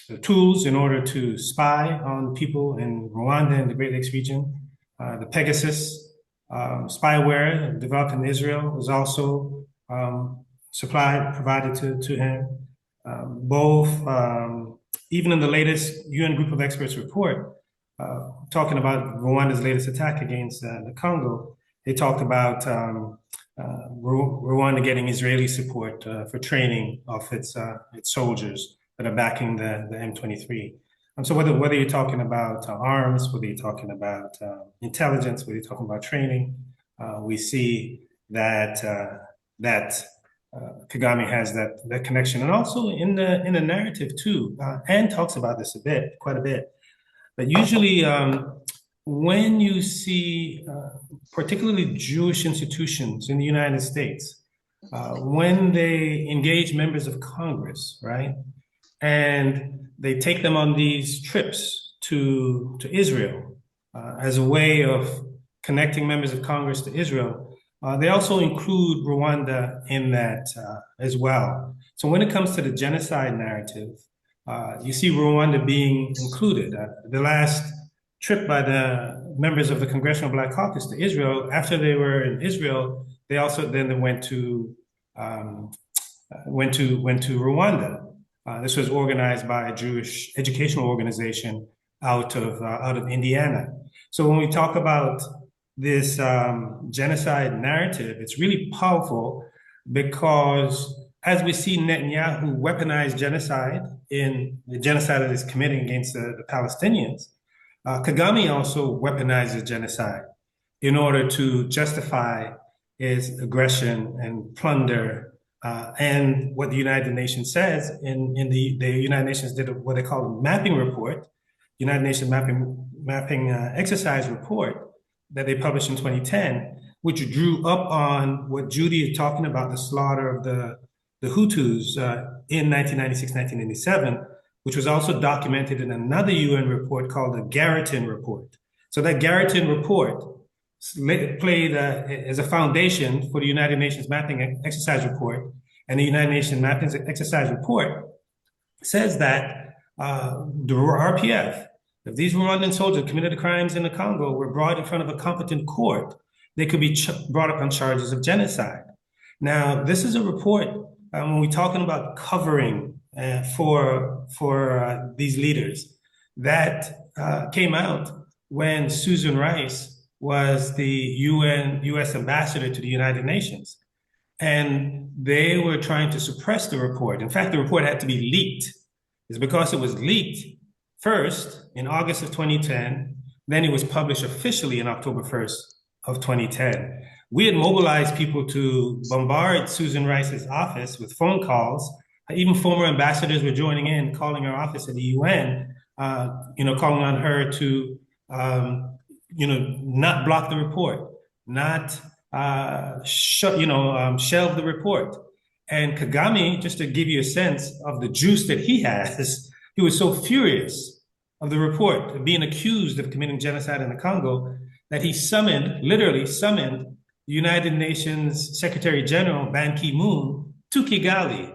the tools in order to spy on people in Rwanda and the Great Lakes region, the Pegasus spyware developed in Israel was also provided to him. Both, even in the latest UN Group of Experts report, talking about Rwanda's latest attack against the Congo, they talked about Rwanda getting Israeli support for training of its soldiers that are backing the M23. So whether you're talking about arms, whether you're talking about intelligence, whether you're talking about training, we see that Kagame has that connection, and also in the narrative too. Anne talks about this quite a bit. But usually, when you see, particularly Jewish institutions in the United States, when they engage members of Congress, right, and they take them on these trips to Israel as a way of connecting members of Congress to Israel, they also include Rwanda in that as well. So when it comes to the genocide narrative, you see Rwanda being included. The last trip by the members of the Congressional Black Caucus to Israel, after they were in Israel, they also then went to Rwanda. This was organized by a Jewish educational organization out of Indiana. So when we talk about this genocide narrative, it's really powerful, because as we see Netanyahu weaponize genocide in the genocide that he's committing against the Palestinians, Kagame also weaponizes genocide in order to justify his aggression and plunder. And what the United Nations says in the United Nations did what they call a mapping report, United Nations mapping exercise report that they published in 2010, which drew up on what Judy is talking about, the slaughter of the Hutus in 1996, 1997, which was also documented in another UN report called the Garrison Report. So that Garrison Report played as a foundation for the United Nations Mapping Exercise Report. And the United Nations Mapping Exercise Report says that the RPF, if these Rwandan soldiers committed crimes in the Congo, were brought in front of a competent court, they could be brought up on charges of genocide. Now, this is a report when we're talking about covering for these leaders that came out when Susan Rice was the U.S. ambassador to the United Nations. and they were trying to suppress the report. In fact, the report had to be leaked. It's because it was leaked first in August of 2010, then it was published officially in October 1st of 2010. We had mobilized people to bombard Susan Rice's office with phone calls. Even former ambassadors were joining in, calling our office at the UN, calling on her to, not block the report, not shelve the report. And Kagame, just to give you a sense of the juice that he has, he was so furious of the report of being accused of committing genocide in the Congo that he literally summoned the United Nations Secretary General Ban Ki-moon to Kigali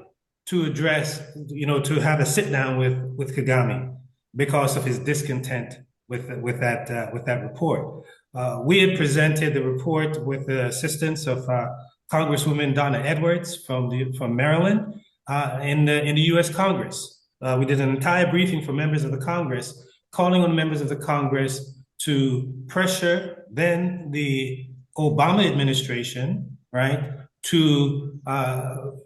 to address, to have a sit down with Kagame because of his discontent with that report. We had presented the report with the assistance of Congresswoman Donna Edwards from Maryland in the U.S. Congress. We did an entire briefing for members of the Congress, calling on members of the Congress to pressure then the Obama administration, right, to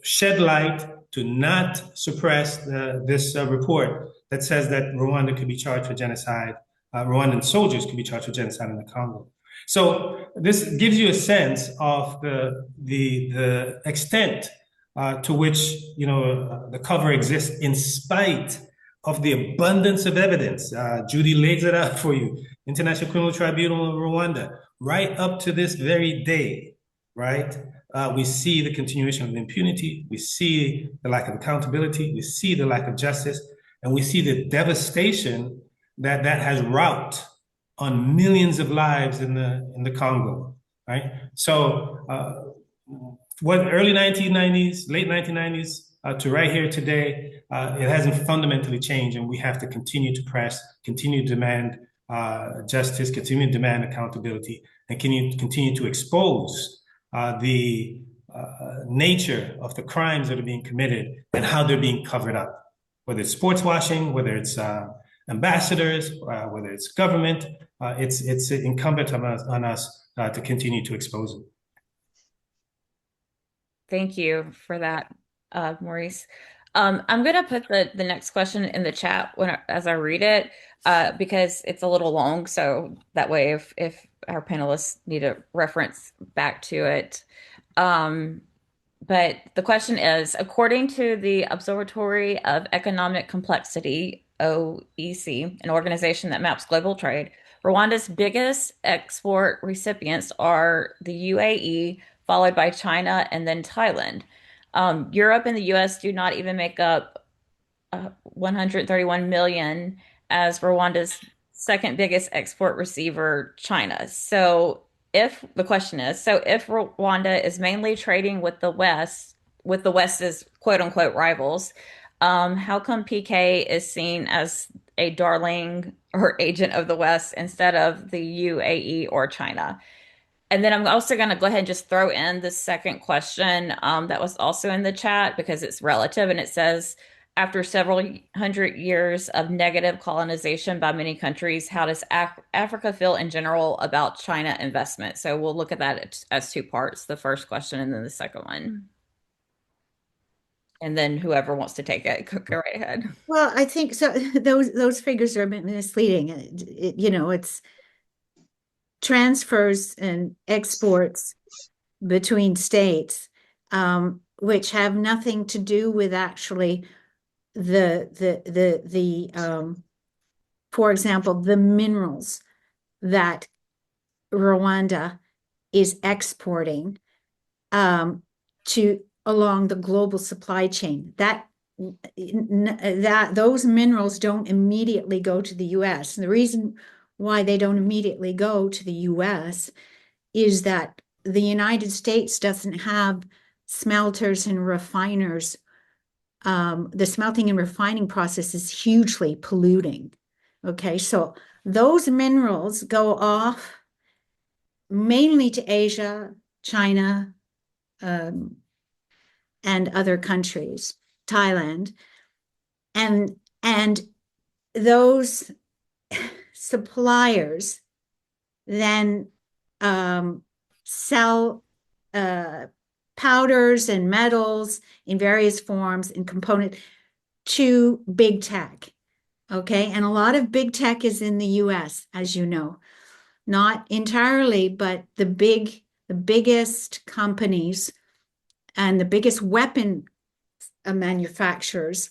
shed light, to not suppress this report that says that Rwanda could be charged for genocide. Rwandan soldiers could be charged for genocide in the Congo. So this gives you a sense of the extent to which the cover exists in spite of the abundance of evidence. Judy lays it out for you. International Criminal Tribunal of Rwanda, right up to this very day, right? We see the continuation of impunity. We see the lack of accountability. We see the lack of justice, and we see the devastation that has wrought on millions of lives in the Congo, right? So, early 1990s, late 1990s to right here today, it hasn't fundamentally changed, and we have to continue to press, continue to demand justice, continue to demand accountability, and continue to expose the nature of the crimes that are being committed and how they're being covered up, whether it's sports washing, whether it's ambassadors, whether it's government. It's incumbent on us to continue to expose them. Thank you for that, Maurice. I'm going to put the next question in the chat as I read it, because it's a little long. So that way, if our panelists need a reference back to it. But the question is, according to the Observatory of Economic Complexity, OEC, an organization that maps global trade, Rwanda's biggest export recipients are the UAE, followed by China, and then Thailand. Europe and the US do not even make up 131 million, as Rwanda's second biggest export receiver, China. So if Rwanda is mainly trading with the West's quote unquote rivals, how come PK is seen as a darling or agent of the West instead of the UAE or China? And then I'm also going to go ahead and just throw in the second question that was also in the chat because it's relative, and it says, after several hundred years of negative colonization by many countries, how does Africa feel in general about China investment? So we'll look at that as two parts, the first question and then the second one. And then whoever wants to take it, go right ahead. Well, I think so. Those figures are a bit misleading. It's transfers and exports between states, which have nothing to do with actually for example, the minerals that Rwanda is exporting to along the global supply chain. That those minerals don't immediately go to the US. And the reason why they don't immediately go to the US is that the United States doesn't have smelters and refiners. The smelting and refining process is hugely polluting. Okay, so those minerals go off mainly to Asia, China, and other countries, Thailand, and those suppliers then sell powders and metals in various forms and component to big tech. Okay. And a lot of big tech is in the US, as you know, not entirely, but the biggest companies and the biggest weapon manufacturers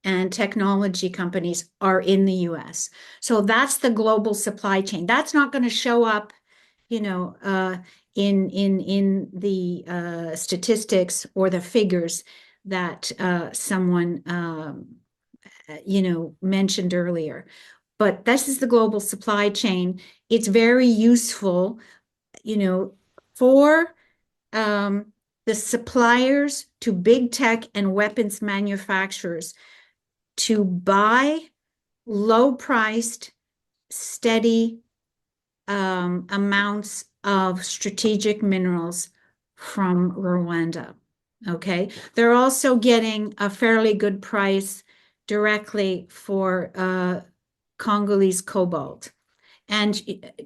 and technology companies are in the US. So that's the global supply chain. That's not going to show up, in the statistics or the figures that someone mentioned earlier. But this is the global supply chain. It's very useful, for the suppliers to big tech and weapons manufacturers to buy low-priced, steady amounts of strategic minerals from Rwanda. Okay, they're also getting a fairly good price directly for Congolese cobalt. And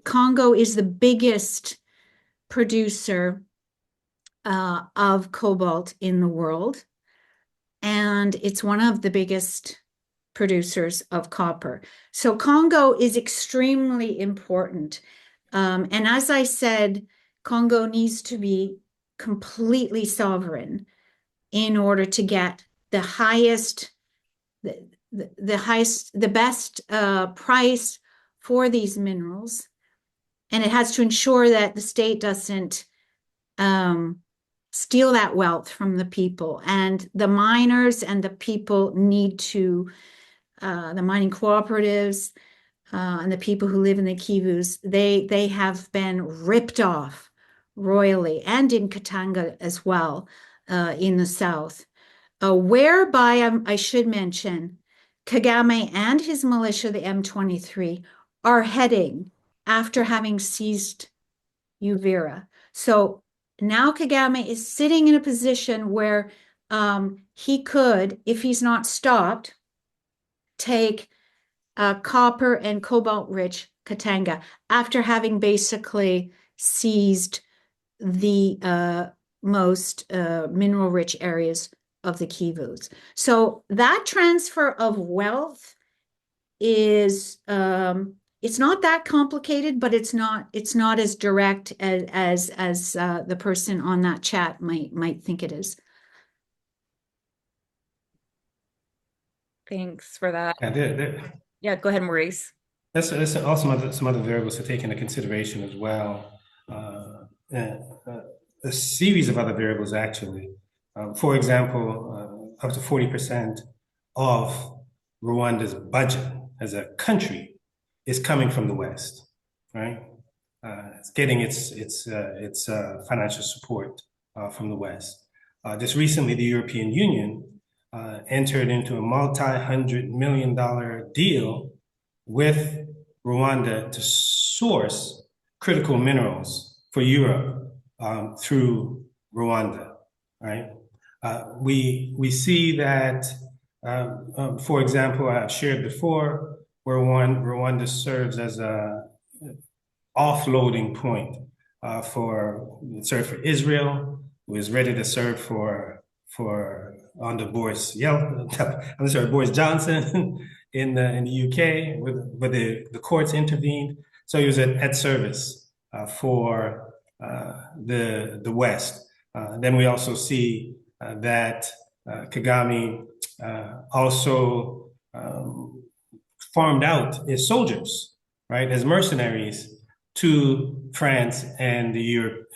Congo is the biggest producer of cobalt in the world. And it's one of the biggest producers of copper. So Congo is extremely important. And as I said, Congo needs to be completely sovereign in order to get the best price for these minerals. And it has to ensure that the state doesn't steal that wealth from the people. And the miners and the people need to, the mining cooperatives and the people who live in the Kivus, they have been ripped off royally, and in Katanga as well, in the south, whereby I should mention Kagame and his militia, the M23, are heading after having seized Uvira. So now Kagame is sitting in a position where he could, if he's not stopped, take copper and cobalt-rich Katanga after having basically seized the most mineral-rich areas of the Kivus. So that transfer of wealth is it's not that complicated, but it's not as direct as the person on that chat might think it is. Thanks for that. Yeah, Yeah, go ahead, Maurice. there's also some other variables to take into consideration as well. A series of other variables, actually. For example, up to 40% of Rwanda's budget as a country is coming from the West, right? It's getting its financial support from the West. Just recently, the European Union entered into a multi-$100 million deal with Rwanda to source critical minerals for Europe through Rwanda, right? We see that, for example, I've shared before, where Rwanda serves as a offloading point for Israel, who is ready to serve for under Boris Johnson in the UK, but the courts intervened, so he was at service for the West. Then we also see that Kagame also farmed out his soldiers, right, as mercenaries to France and Europe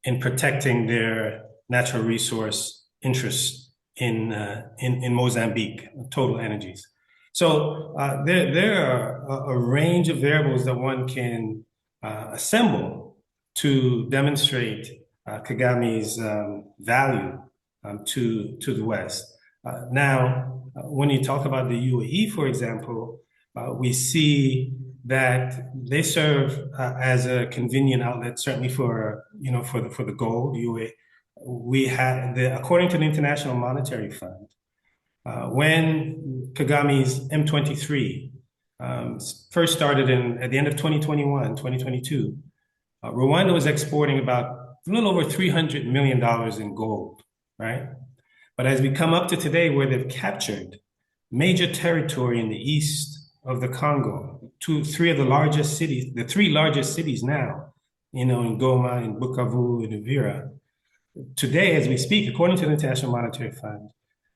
in protecting their natural resource interests in Mozambique, Total Energies. So there are a range of variables that one can assemble to demonstrate Kagame's value to the West. Now, when you talk about the UAE, for example, we see that they serve as a convenient outlet, certainly for the gold. We had according to the International Monetary Fund, when Kagame's M23 first started at the end of 2021, 2022, Rwanda was exporting about a little over $300 million in gold, right? But as we come up to today, where they've captured major territory in the east of the Congo, three of the largest cities, the three largest cities now, in Goma, in Bukavu, in Uvira. Today, as we speak, according to the International Monetary Fund,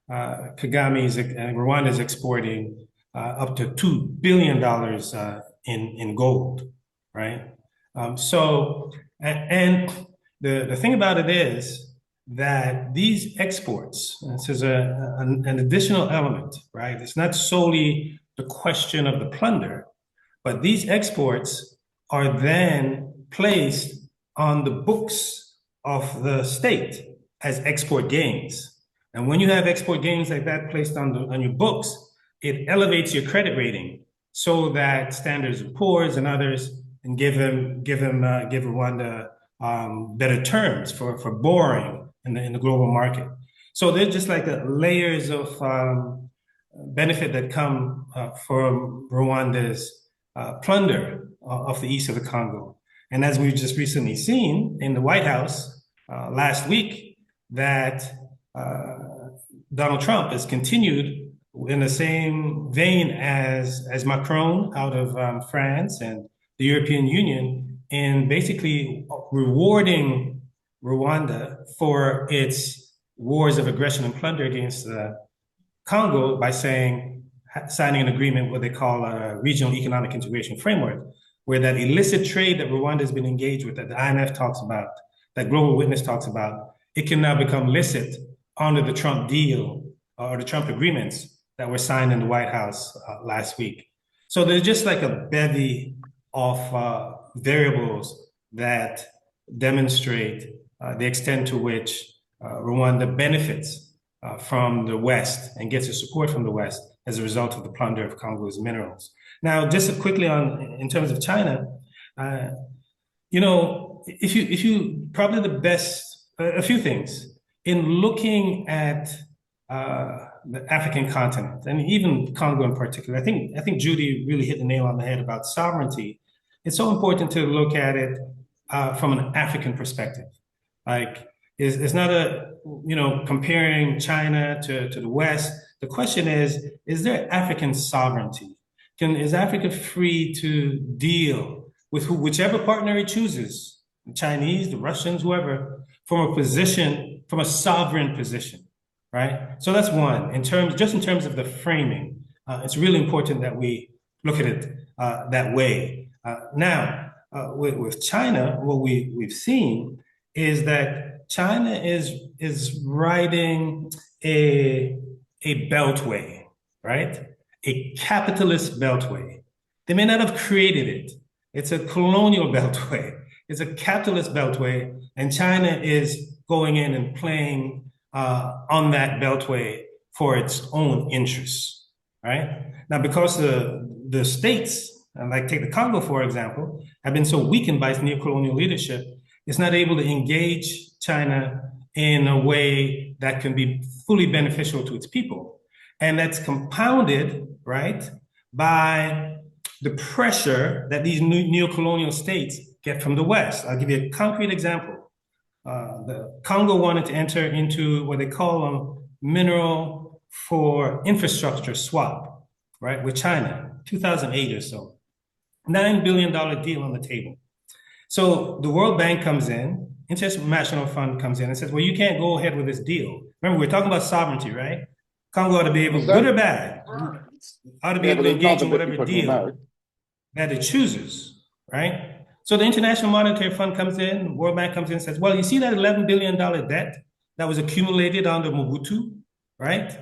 Rwanda is exporting up to $2 billion in gold, right? And the thing about it is that these exports, this is an additional element, right? It's not solely the question of the plunder, but these exports are then placed on the books of the state as export gains. And when you have export gains like that placed on your books, it elevates your credit rating so that Standard & Poor's and others and give Rwanda better terms for borrowing in the global market. So there's just like layers of benefit that come from Rwanda's plunder of the east of the Congo. And as we've just recently seen in the White House last week, that Donald Trump has continued in the same vein as Macron out of France and the European Union in basically rewarding Rwanda for its wars of aggression and plunder against Congo by signing an agreement, what they call a regional economic integration framework, where that illicit trade that Rwanda has been engaged with, that the IMF talks about, that Global Witness talks about, it can now become licit under the Trump deal or the Trump agreements that were signed in the White House last week. So there's just like a bevy of variables that demonstrate the extent to which Rwanda benefits from the West and gets its support from the West as a result of the plunder of Congo's minerals. Now, just quickly in terms of China, if you probably the best, a few things in looking at the African continent and even Congo in particular. I think Judy really hit the nail on the head about sovereignty. It's so important to look at it from an African perspective. Like, it's not comparing China to the West. The question is there African sovereignty? Is Africa free to deal with whichever partner it chooses, the Chinese, the Russians, whoever, from a sovereign position, right? So that's one. In terms of the framing, it's really important that we look at it that way. Now, with China, what we've seen is that China is riding a beltway, right? A capitalist beltway. They may not have created it. It's a colonial beltway. It's a capitalist beltway, and China is going in and playing on that beltway for its own interests, right? Now, because the states, like take the Congo, for example, have been so weakened by its neocolonial leadership, it's not able to engage China in a way that can be fully beneficial to its people. And that's compounded, right, by the pressure that these neocolonial states get from the West. I'll give you a concrete example. The Congo wanted to enter into what they call a mineral for infrastructure swap, right, with China, 2008 or so. $9 billion deal on the table. So the World Bank comes in, International Fund comes in and says, well, you can't go ahead with this deal. Remember, we're talking about sovereignty, right? Congo ought to be able, good or bad, ought to be able to engage in whatever deal that it chooses, right? So the International Monetary Fund comes in, World Bank comes in and says, well, you see that $11 billion debt that was accumulated under Mobutu, right?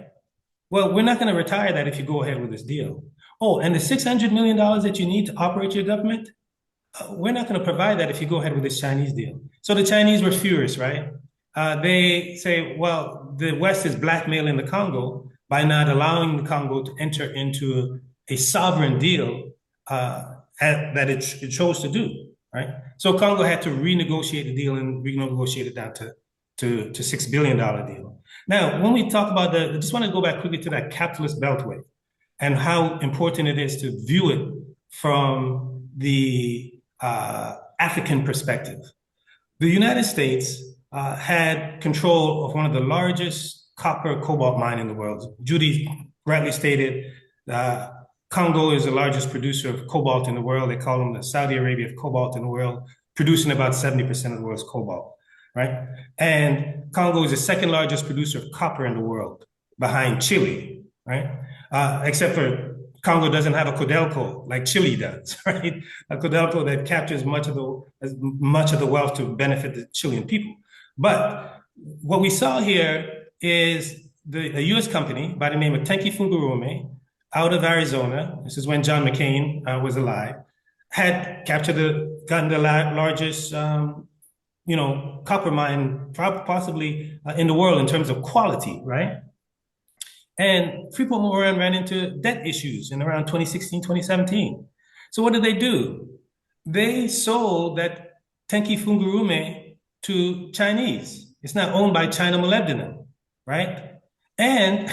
Well, we're not going to retire that if you go ahead with this deal. Oh, and the $600 million that you need to operate your government, we're not going to provide that if you go ahead with this Chinese deal. So the Chinese were furious, right? They say, well, the West is blackmailing the Congo by not allowing the Congo to enter into a sovereign deal that it chose to do, right? So Congo had to renegotiate the deal and renegotiate it down to $6 billion deal. Now, when we talk about I just want to go back quickly to that capitalist beltway and how important it is to view it from the African perspective. the United States had control of one of the largest copper cobalt mine in the world. Judy rightly stated, uh, Congo is the largest producer of cobalt in the world. They call them the Saudi Arabia of cobalt in the world, producing about 70% of the world's cobalt, right? And Congo is the second largest producer of copper in the world, behind Chile, right? Except for Congo doesn't have a Codelco like Chile does, right? A Codelco that captures much of the wealth to benefit the Chilean people. But what we saw here is a U.S. company by the name of Tenke Fungurume out of Arizona. This is when John McCain was alive. Had gotten the largest, copper mine possibly in the world in terms of quality, right? And Freeport McMoran ran into debt issues in around 2016, 2017. So what did they do? They sold that Tenke Fungurume to Chinese. It's now owned by China Molybdenum, right? And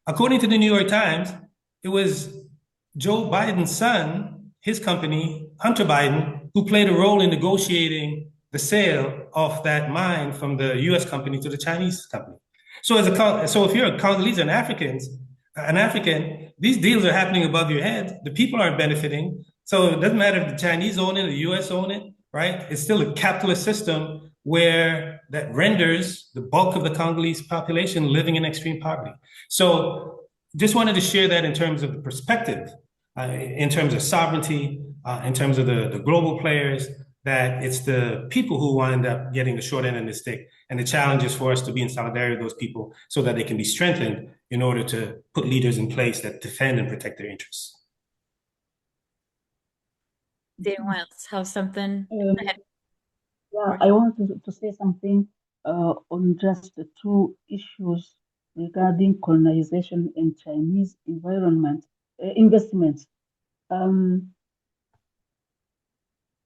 according to the New York Times, it was Joe Biden's son, his company, Hunter Biden, who played a role in negotiating the sale of that mine from the U.S. company to the Chinese company. So if you're a Congolese and an African, these deals are happening above your head. The people aren't benefiting. So it doesn't matter if the Chinese own it or the US own it, right? It's still a capitalist system where that renders the bulk of the Congolese population living in extreme poverty. So just wanted to share that in terms of the perspective, in terms of sovereignty, in terms of the global players, that it's the people who wind up getting the short end of the stick. And the challenge is for us to be in solidarity with those people so that they can be strengthened in order to put leaders in place that defend and protect their interests. Do anyone else have something? Yeah, I want to say something on just the two issues regarding colonization and Chinese environment investments. Um,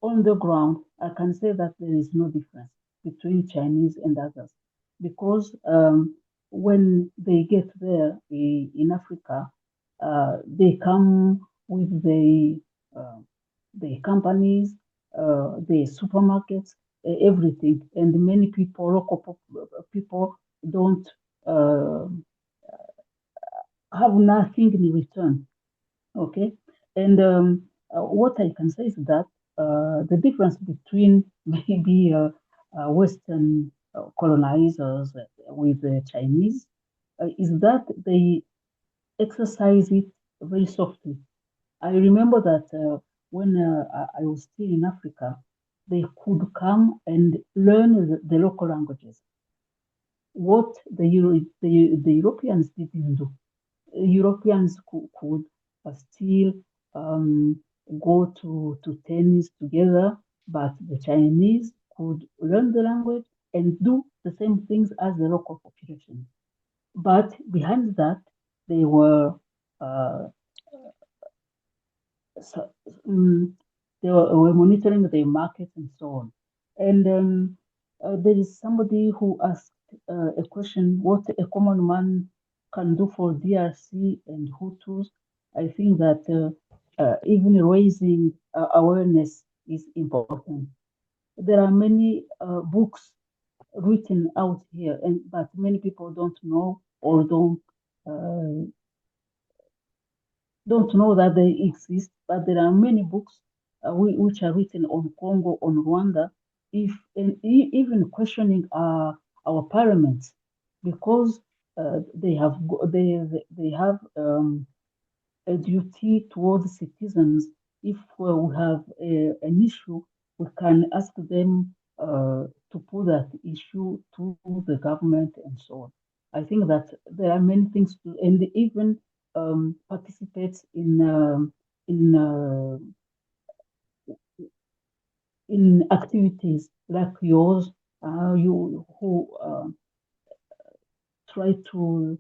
on the ground, I can say that there is no difference between Chinese and others because when they get there in Africa, they come with the companies, the supermarkets, everything, and many people, local people, don't uh, have nothing in return. Okay, and what I can say is that the difference between maybe Western colonizers with the Chinese is that they exercise it very softly. I remember that when I was still in Africa, they could come and learn the local languages. What the Europeans didn't do. Europeans could still um, go to tennis together, but the Chinese could learn the language and do the same things as the local population. But behind that, they were uh, so, they were monitoring the market and so on. And there is somebody who asked a question: what a common man can do for DRC and Hutus. I think that even raising awareness is important. There are many books written out here, but many people don't know or don't know that they exist, but there are many books which are written on Congo, on Rwanda, if and even questioning our parliaments, because they have a duty towards citizens. If we have an issue, we can ask them to put that issue to the government and so on. I think that there are many things to, and even participate in in activities like yours, you who try to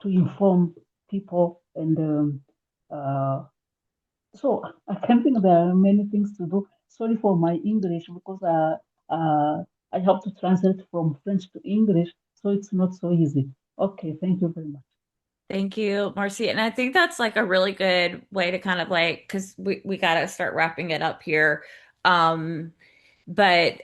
inform people and so I can think there are many things to do. Sorry for my English because I have to translate from French to English, so it's not so easy. Okay, thank you very much. Thank you, Marcy. And I think that's like a really good way to kind of like, because we got to start wrapping it up here. Um, But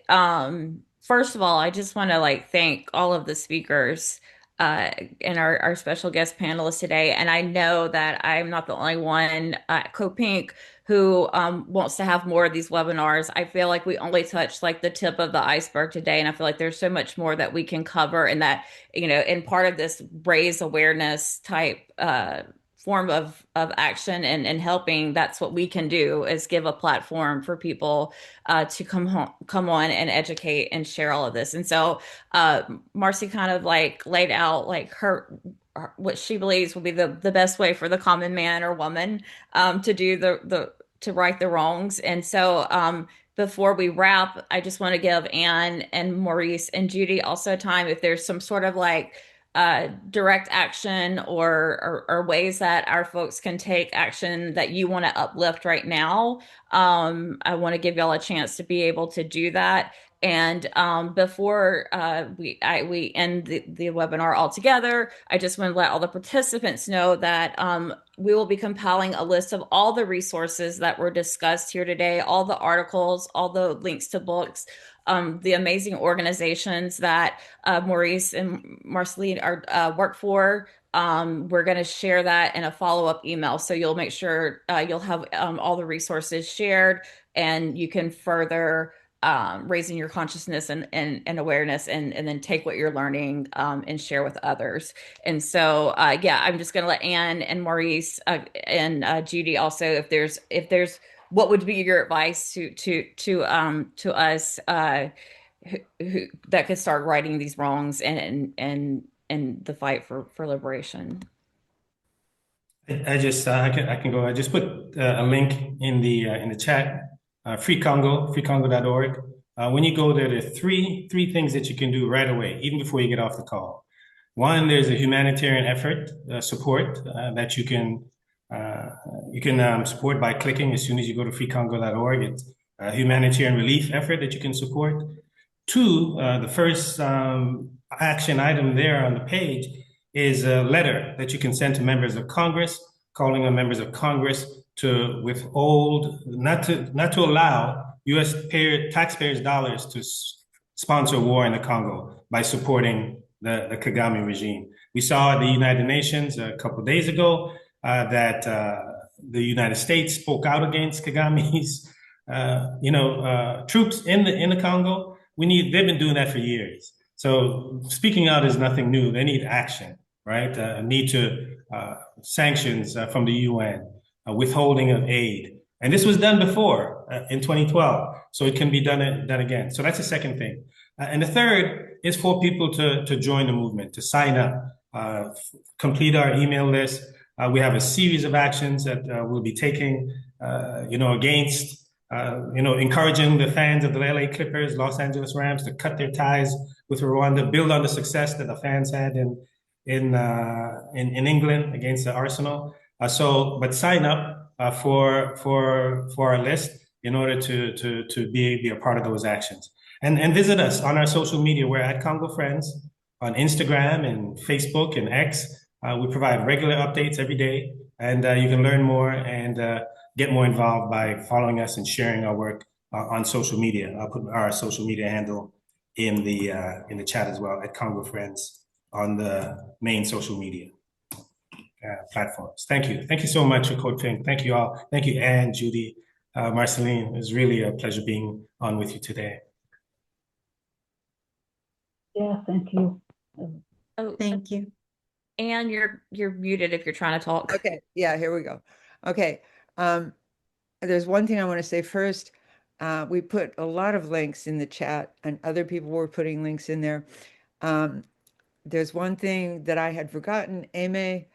first of all, I just want to like thank all of the speakers and our special guest panelists today. And I know that I'm not the only one at CoPink who wants to have more of these webinars. I feel like we only touched like the tip of the iceberg today, and I feel like there's so much more that we can cover, and that, you know, in part of this raise awareness type form of action and helping, that's what we can do, is give a platform for people to come on and educate and share all of this. And so Marcy kind of like laid out like what she believes will be the best way for the common man or woman to do the to right the wrongs. And so before we wrap, I just want to give Anne and Maurice and Judy also time if there's some sort of like direct action or ways that our folks can take action that you want to uplift right now. I want to give y'all a chance to be able to do that. And before we end the webinar altogether, I just want to let all the participants know that we will be compiling a list of all the resources that were discussed here today, all the articles, all the links to books, the amazing organizations that Maurice and Marceline are work for. We're going to share that in a follow-up email. So you'll make sure you'll have all the resources shared, and you can further raising your consciousness and awareness, and then take what you're learning and share with others. And so, yeah, I'm just going to let Anne and Maurice and Judy also, if there's what would be your advice to us that could start righting these wrongs and the fight for liberation. I can go. I just put a link in the chat. Free Congo, freecongo.org. When you go there, there are three things that you can do right away, even before you get off the call. One, there's a humanitarian effort support that you can support by clicking as soon as you go to freecongo.org. It's a humanitarian relief effort that you can support. Two, the first action item there on the page is a letter that you can send to members of Congress, calling on members of Congress to withhold, not to allow U.S. taxpayers' dollars to sponsor war in the Congo by supporting the Kagame regime. We saw at the United Nations a couple of days ago that the United States spoke out against Kagame's troops in the Congo. They've been doing that for years. So speaking out is nothing new. They need action, right? Need to sanctions from the UN, withholding of aid. And this was done before in 2012. So it can be done again. So that's the second thing. And the third is for people to join the movement, to sign up, complete our email list. We have a series of actions that we'll be taking, against encouraging the fans of the LA Clippers, Los Angeles Rams to cut their ties with Rwanda, build on the success that the fans had in England against the Arsenal. But sign up for our list in order to be a part of those actions. And visit us on our social media. We're at Congo Friends on Instagram and Facebook and X. We provide regular updates every day, and you can learn more and get more involved by following us and sharing our work on social media. I'll put our social media handle in the chat as well, at Congo Friends on the main social media platforms. Thank you. Thank you so much for CodePink. Thank you all. Thank you, Anne, Judy, Marceline. It was really a pleasure being on with you today. Yeah, thank you. Oh, Thank you. Anne, you're muted if you're trying to talk. Okay, yeah, here we go. Okay, there's one thing I want to say first. We put a lot of links in the chat, and other people were putting links in there. There's one thing that I had forgotten. Aimé,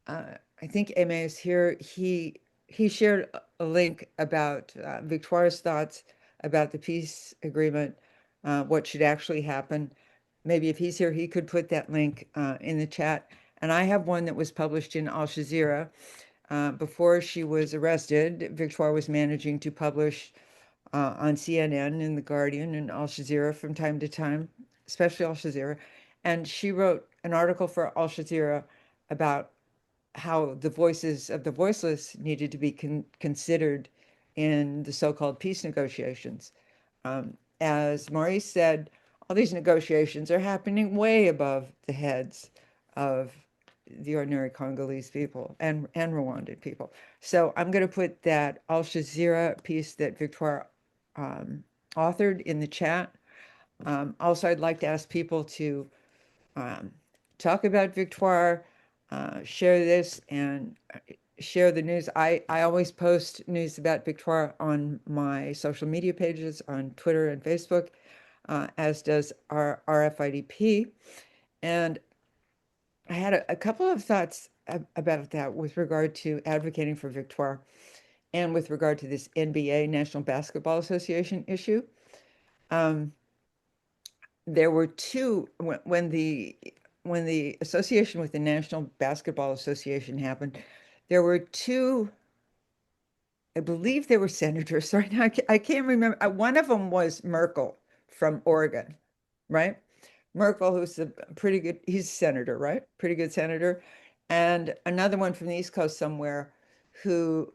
I think Aimé is here. He shared a link about Victoire's thoughts about the peace agreement, what should actually happen. Maybe if he's here, he could put that link in the chat. And I have one that was published in Al Jazeera. Before she was arrested, Victoire was managing to publish on CNN and The Guardian and Al Jazeera from time to time, especially Al Jazeera. And she wrote an article for Al Jazeera about how the voices of the voiceless needed to be considered in the so-called peace negotiations. as Maurice said, all these negotiations are happening way above the heads of the ordinary Congolese people and Rwandan people. So I'm going to put that Al Jazeera piece that Victoire authored in the chat. Also, I'd like to ask people to talk about Victoire, share this, and share the news. I always post news about Victoire on my social media pages on Twitter and Facebook, as does our RFIDP. And I had a couple of thoughts about that with regard to advocating for Victoire and with regard to this NBA, National Basketball Association issue. There were two, when the association with the National Basketball Association happened, there were two, I believe they were senators. Sorry, now I can't remember. One of them was Merkel from Oregon, right? Merkel, who's a pretty good, he's a senator, right? Pretty good senator. And another one from the East Coast somewhere who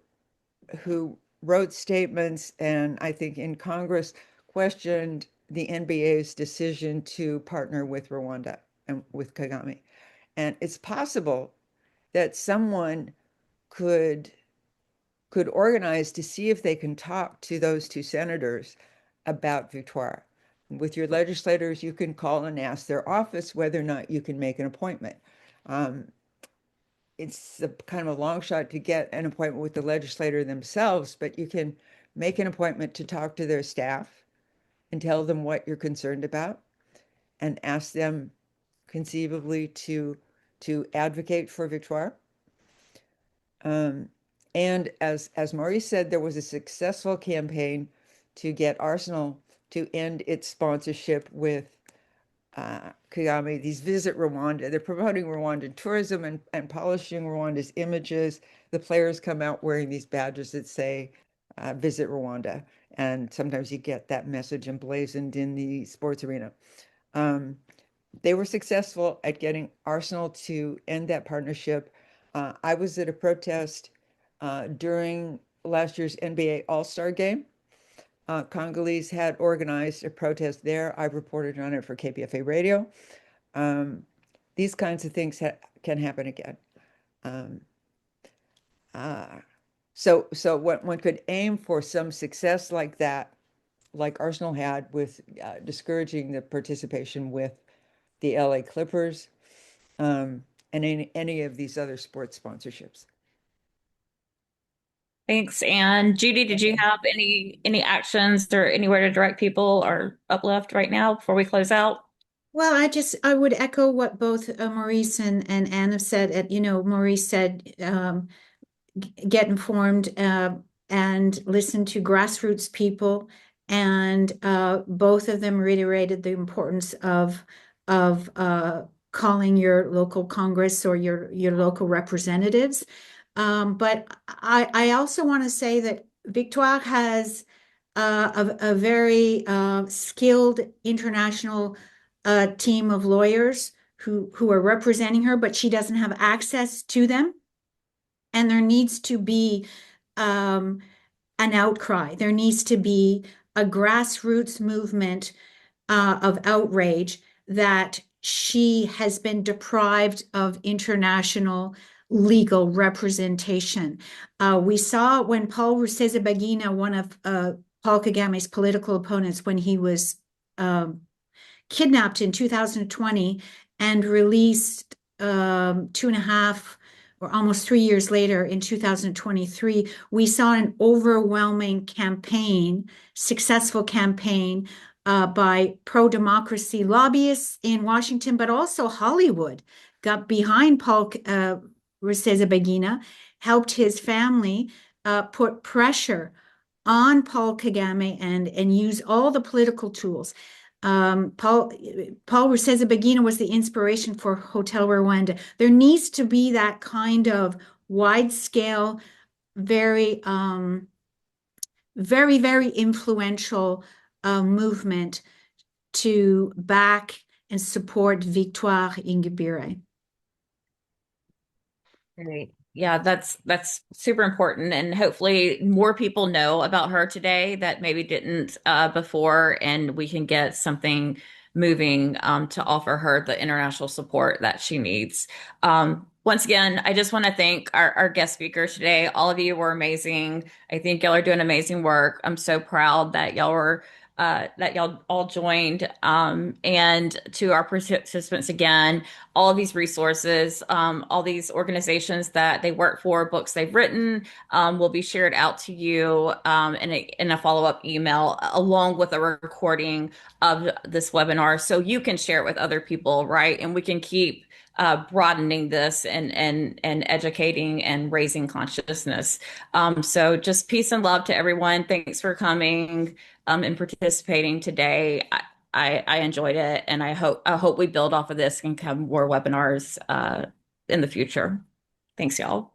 wrote statements and I think in Congress questioned the NBA's decision to partner with Rwanda and with Kagame. And it's possible that someone could organize to see if they can talk to those two senators about Victoire. With your legislators, you can call and ask their office whether or not you can make an appointment. It's kind of a long shot to get an appointment with the legislator themselves, but you can make an appointment to talk to their staff and tell them what you're concerned about and ask them conceivably to advocate for Victoire. And as Maurice said, there was a successful campaign to get Arsenal to end its sponsorship with Kagame, these Visit Rwanda. They're promoting Rwandan tourism and polishing Rwanda's images. The players come out wearing these badges that say Visit Rwanda. And sometimes you get that message emblazoned in the sports arena. They were successful at getting Arsenal to end that partnership. I was at a protest during last year's NBA All-Star game. Congolese had organized a protest there. I've reported on it for KPFA radio. These kinds of things can happen again. So one could aim for some success like that, like Arsenal had with discouraging the participation with the LA Clippers, and any of these other sports sponsorships. Thanks. And Judy, did you have any actions or anywhere to direct people or uplift right now before we close out? Well, I would echo what both Maurice and Anne have said. Maurice said, get informed and listen to grassroots people. And both of them reiterated the importance of calling your local Congress or your local representatives. But I also want to say that Victoire has a very skilled international team of lawyers who are representing her, but she doesn't have access to them. And there needs to be an outcry. There needs to be a grassroots movement of outrage that she has been deprived of international legal representation. We saw when Paul Rusesabagina, one of Paul Kagame's political opponents, when he was kidnapped in 2020 and released 2.5 or almost 3 years later in 2023, we saw an overwhelming campaign, successful campaign by pro-democracy lobbyists in Washington, but also Hollywood got behind Paul Rusesabagina, helped his family put pressure on Paul Kagame and use all the political tools. Paul Rusesabagina was the inspiration for Hotel Rwanda. There needs to be that kind of wide-scale, very, very influential movement to back and support Victoire Ingabire. Great. Yeah, that's super important, and hopefully more people know about her today that maybe didn't before, and we can get something moving to offer her the international support that she needs. Once again, I just want to thank our guest speakers today. All of you were amazing. I think y'all are doing amazing work. I'm so proud that y'all were that y'all all joined. And to our participants again, all of these resources, all these organizations that they work for, books they've written, will be shared out to you in a follow-up email along with a recording of this webinar so you can share it with other people, right? And we can keep broadening this and educating and raising consciousness. So just peace and love to everyone. Thanks for coming and participating today. I enjoyed it, and I hope we build off of this and have more webinars in the future. Thanks, y'all.